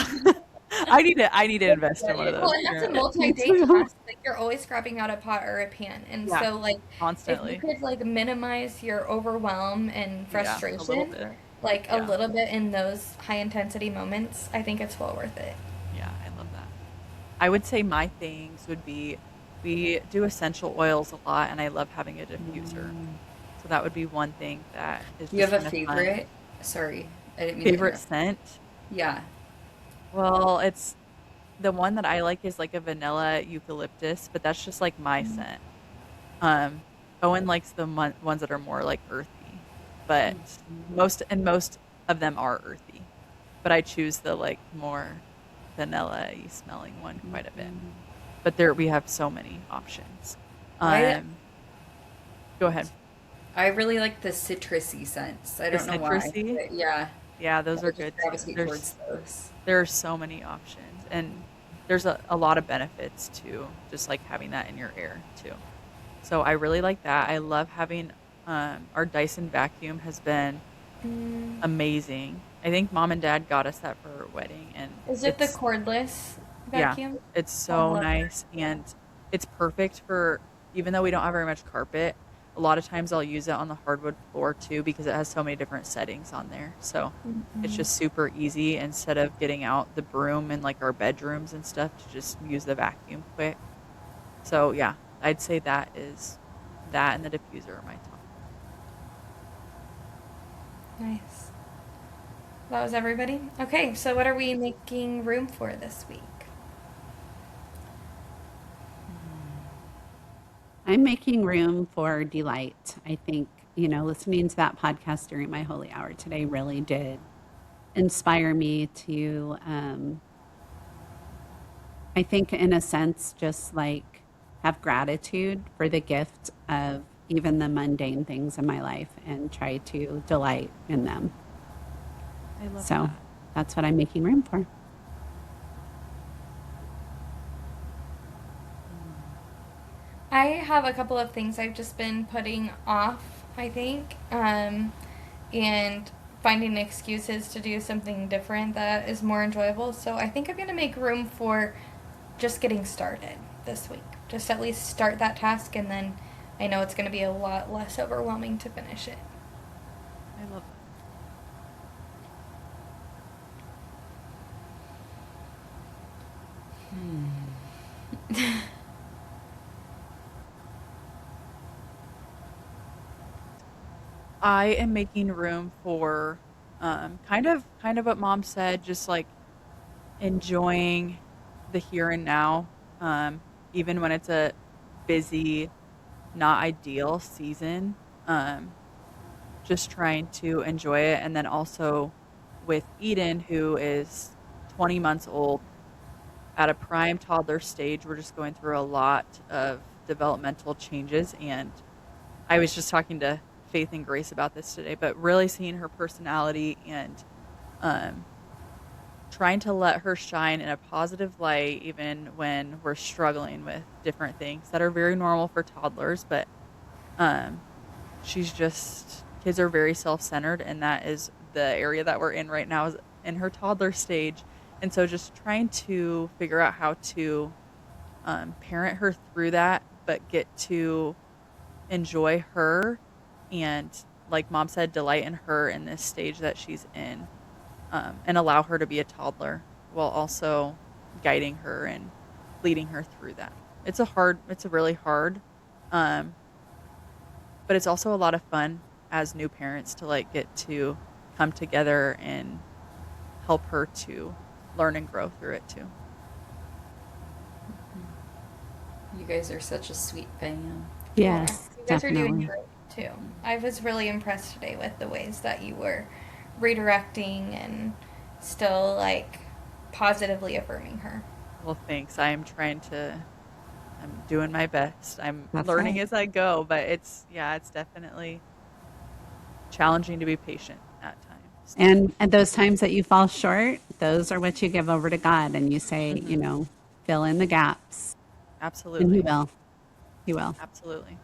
Speaker 4: I need to invest in one of those.
Speaker 3: Well, and that's a
Speaker 4: Yeah.
Speaker 3: multi-day task. Like you're always grabbing out a pot or a pan, and
Speaker 4: Yeah,
Speaker 3: so like
Speaker 4: constantly.
Speaker 3: if you could like minimize your overwhelm and
Speaker 4: Yeah, a little
Speaker 3: frustration,
Speaker 4: bit.
Speaker 3: like a
Speaker 4: Yeah.
Speaker 3: little bit in those high intensity moments, I think it's well worth it.
Speaker 4: Yeah, I love that. I would say my things would be we do essential oils a lot, and I love having a diffuser. So that would be one thing that is
Speaker 5: You
Speaker 4: just
Speaker 5: have a
Speaker 4: kinda fun.
Speaker 5: favorite? Sorry, I didn't mean to
Speaker 4: Favorite
Speaker 5: interrupt.
Speaker 4: scent?
Speaker 5: Yeah.
Speaker 4: Well, it's the one that I like is like a vanilla eucalyptus, but that's just like my scent. Owen likes the ones that are more like earthy, but most of them are earthy. But I choose the like more vanilla-y smelling one quite a bit. But there we have so many options.
Speaker 5: I-
Speaker 4: Go ahead.
Speaker 5: I really like the citrusy scents. I don't know why.
Speaker 4: citrusy?
Speaker 5: But yeah.
Speaker 4: Yeah, those
Speaker 5: I
Speaker 4: are
Speaker 5: just
Speaker 4: good too.
Speaker 5: gravitate towards those.
Speaker 4: There are so many options, and there's a lot of benefits to just like having that in your air too. So I really like that. I love having our Dyson vacuum has been amazing. I think mom and dad got us that for our wedding, and
Speaker 3: Is it the
Speaker 4: it's-
Speaker 3: cordless
Speaker 4: yeah,
Speaker 3: vacuum?
Speaker 4: it's so
Speaker 3: love
Speaker 4: nice, and it's perfect for even though we don't have very much carpet. a lot of times I'll use it on the hardwood floor too because it has so many different settings on there. So it's just super easy instead of getting out the broom in like our bedrooms and stuff to just use the vacuum quick. So yeah, I'd say that and the diffuser are my top.
Speaker 3: Nice. That was everybody? Okay, so what are we making room for this week?
Speaker 1: I'm making room for delight. I think, listening to that podcast during my holy hour today really did inspire me to, I think, in a sense, just like have gratitude for the gift of even the mundane things in my life and try to delight in them.
Speaker 4: I love
Speaker 1: So
Speaker 4: that.
Speaker 1: that's what I'm making room for.
Speaker 3: I have a couple of things I've just been putting off, I think, and finding excuses to do something different that is more enjoyable. So I think I'm going to make room for just getting started this week. Just at least start that task, and then I know it's going to be a lot less overwhelming to finish it.
Speaker 4: I love that. I am making room for kind of what mom said, just like enjoying the here and now, even when it's a busy, not ideal season. Just trying to enjoy it. And then also with Eden, who is 20 months old, at a prime toddler stage, we're just going through a lot of developmental changes. And I was just talking to Faith and Grace about this today, but really seeing her personality and um, trying to let her shine in a positive light, even when we're struggling with different things that are very normal for toddlers. But um, kids are very self-centered, and that is the area that we're in right now is in her toddler stage. And so just trying to figure out how to parent her through that, but get to enjoy her and, like mom said, delight in her in this stage that she's in, and allow her to be a toddler while also guiding her and leading her through that. It's a really hard, um, but it's also a lot of fun as new parents to like get to come together and help her to learn and grow through it too.
Speaker 5: You guys are such a sweet fam.
Speaker 1: Yes,
Speaker 3: You guys are doing
Speaker 1: definitely.
Speaker 3: great too. I was really impressed today with the ways that you were redirecting and still like positively affirming her.
Speaker 4: Well, thanks. I'm doing my best. I'm
Speaker 1: That's
Speaker 4: learning
Speaker 1: right.
Speaker 4: as I go, but it's definitely challenging to be patient at times.
Speaker 1: And at those times that you fall short, those are what you give over to God and you say, fill in the gaps. And He
Speaker 4: Absolutely.
Speaker 1: will. He will.
Speaker 4: Absolutely.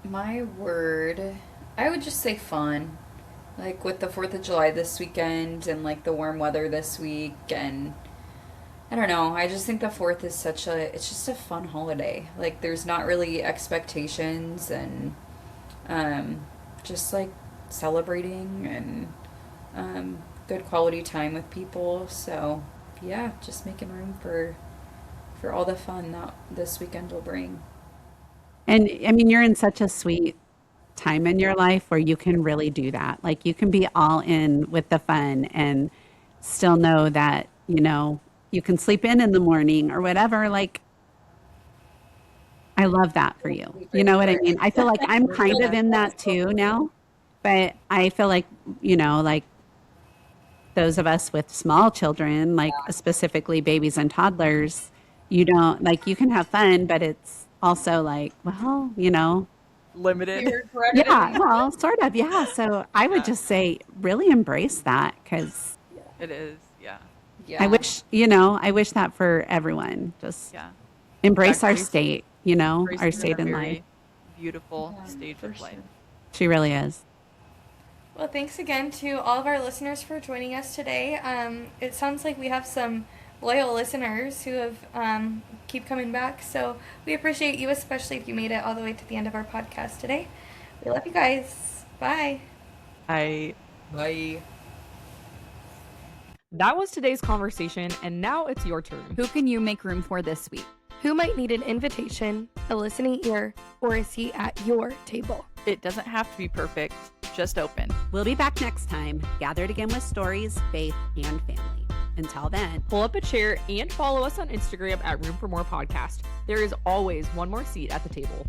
Speaker 5: My word, I would just say fun. Like with the 4th of July this weekend and like the warm weather this week, and I don't know, I just think the 4th is it's just a fun holiday. Like there's not really expectations, and um just like celebrating and good quality time with people. So, yeah, just making room for all the fun that this weekend will bring.
Speaker 1: And I mean, you're in such a sweet time in your life where you can really do that. Like you can be all in with the fun and still know that, you can sleep in the morning or whatever. Like, I love that for you. You know what I mean? I feel like I'm kind of in that too now, but I feel like, like those of us with small children, like specifically babies and toddlers, you don't like you can have fun, but it's also like, well,
Speaker 4: Limited.
Speaker 1: yeah, well, sort of, yeah. So I would
Speaker 4: Yeah,
Speaker 1: just say really embrace that because
Speaker 4: it is. Yeah.
Speaker 5: Yeah,
Speaker 1: I wish that for everyone. Just
Speaker 4: Yeah. Yeah,
Speaker 1: embrace our
Speaker 4: Grace
Speaker 1: state,
Speaker 4: Grace
Speaker 1: our
Speaker 4: is in a
Speaker 1: state in life.
Speaker 4: very beautiful
Speaker 5: yeah,
Speaker 4: stage
Speaker 5: for
Speaker 4: of life.
Speaker 5: sure.
Speaker 1: She really is.
Speaker 3: Well, thanks again to all of our listeners for joining us today. It sounds like we have some loyal listeners who have keep coming back. So we appreciate you, especially if you made it all the way to the end of our podcast today. We love you guys. Bye.
Speaker 4: I
Speaker 5: Bye.
Speaker 2: That was today's conversation, and now it's your turn.
Speaker 6: Who can you make room for this week?
Speaker 7: Who might need an invitation, a listening ear, or a seat at your table?
Speaker 4: It doesn't have to be perfect, just open.
Speaker 1: We'll be back next time, gathered again with stories, faith, and family. Until then,
Speaker 2: Pull up a chair and follow us on Instagram at Room for More Podcast. There is always one more seat at the table.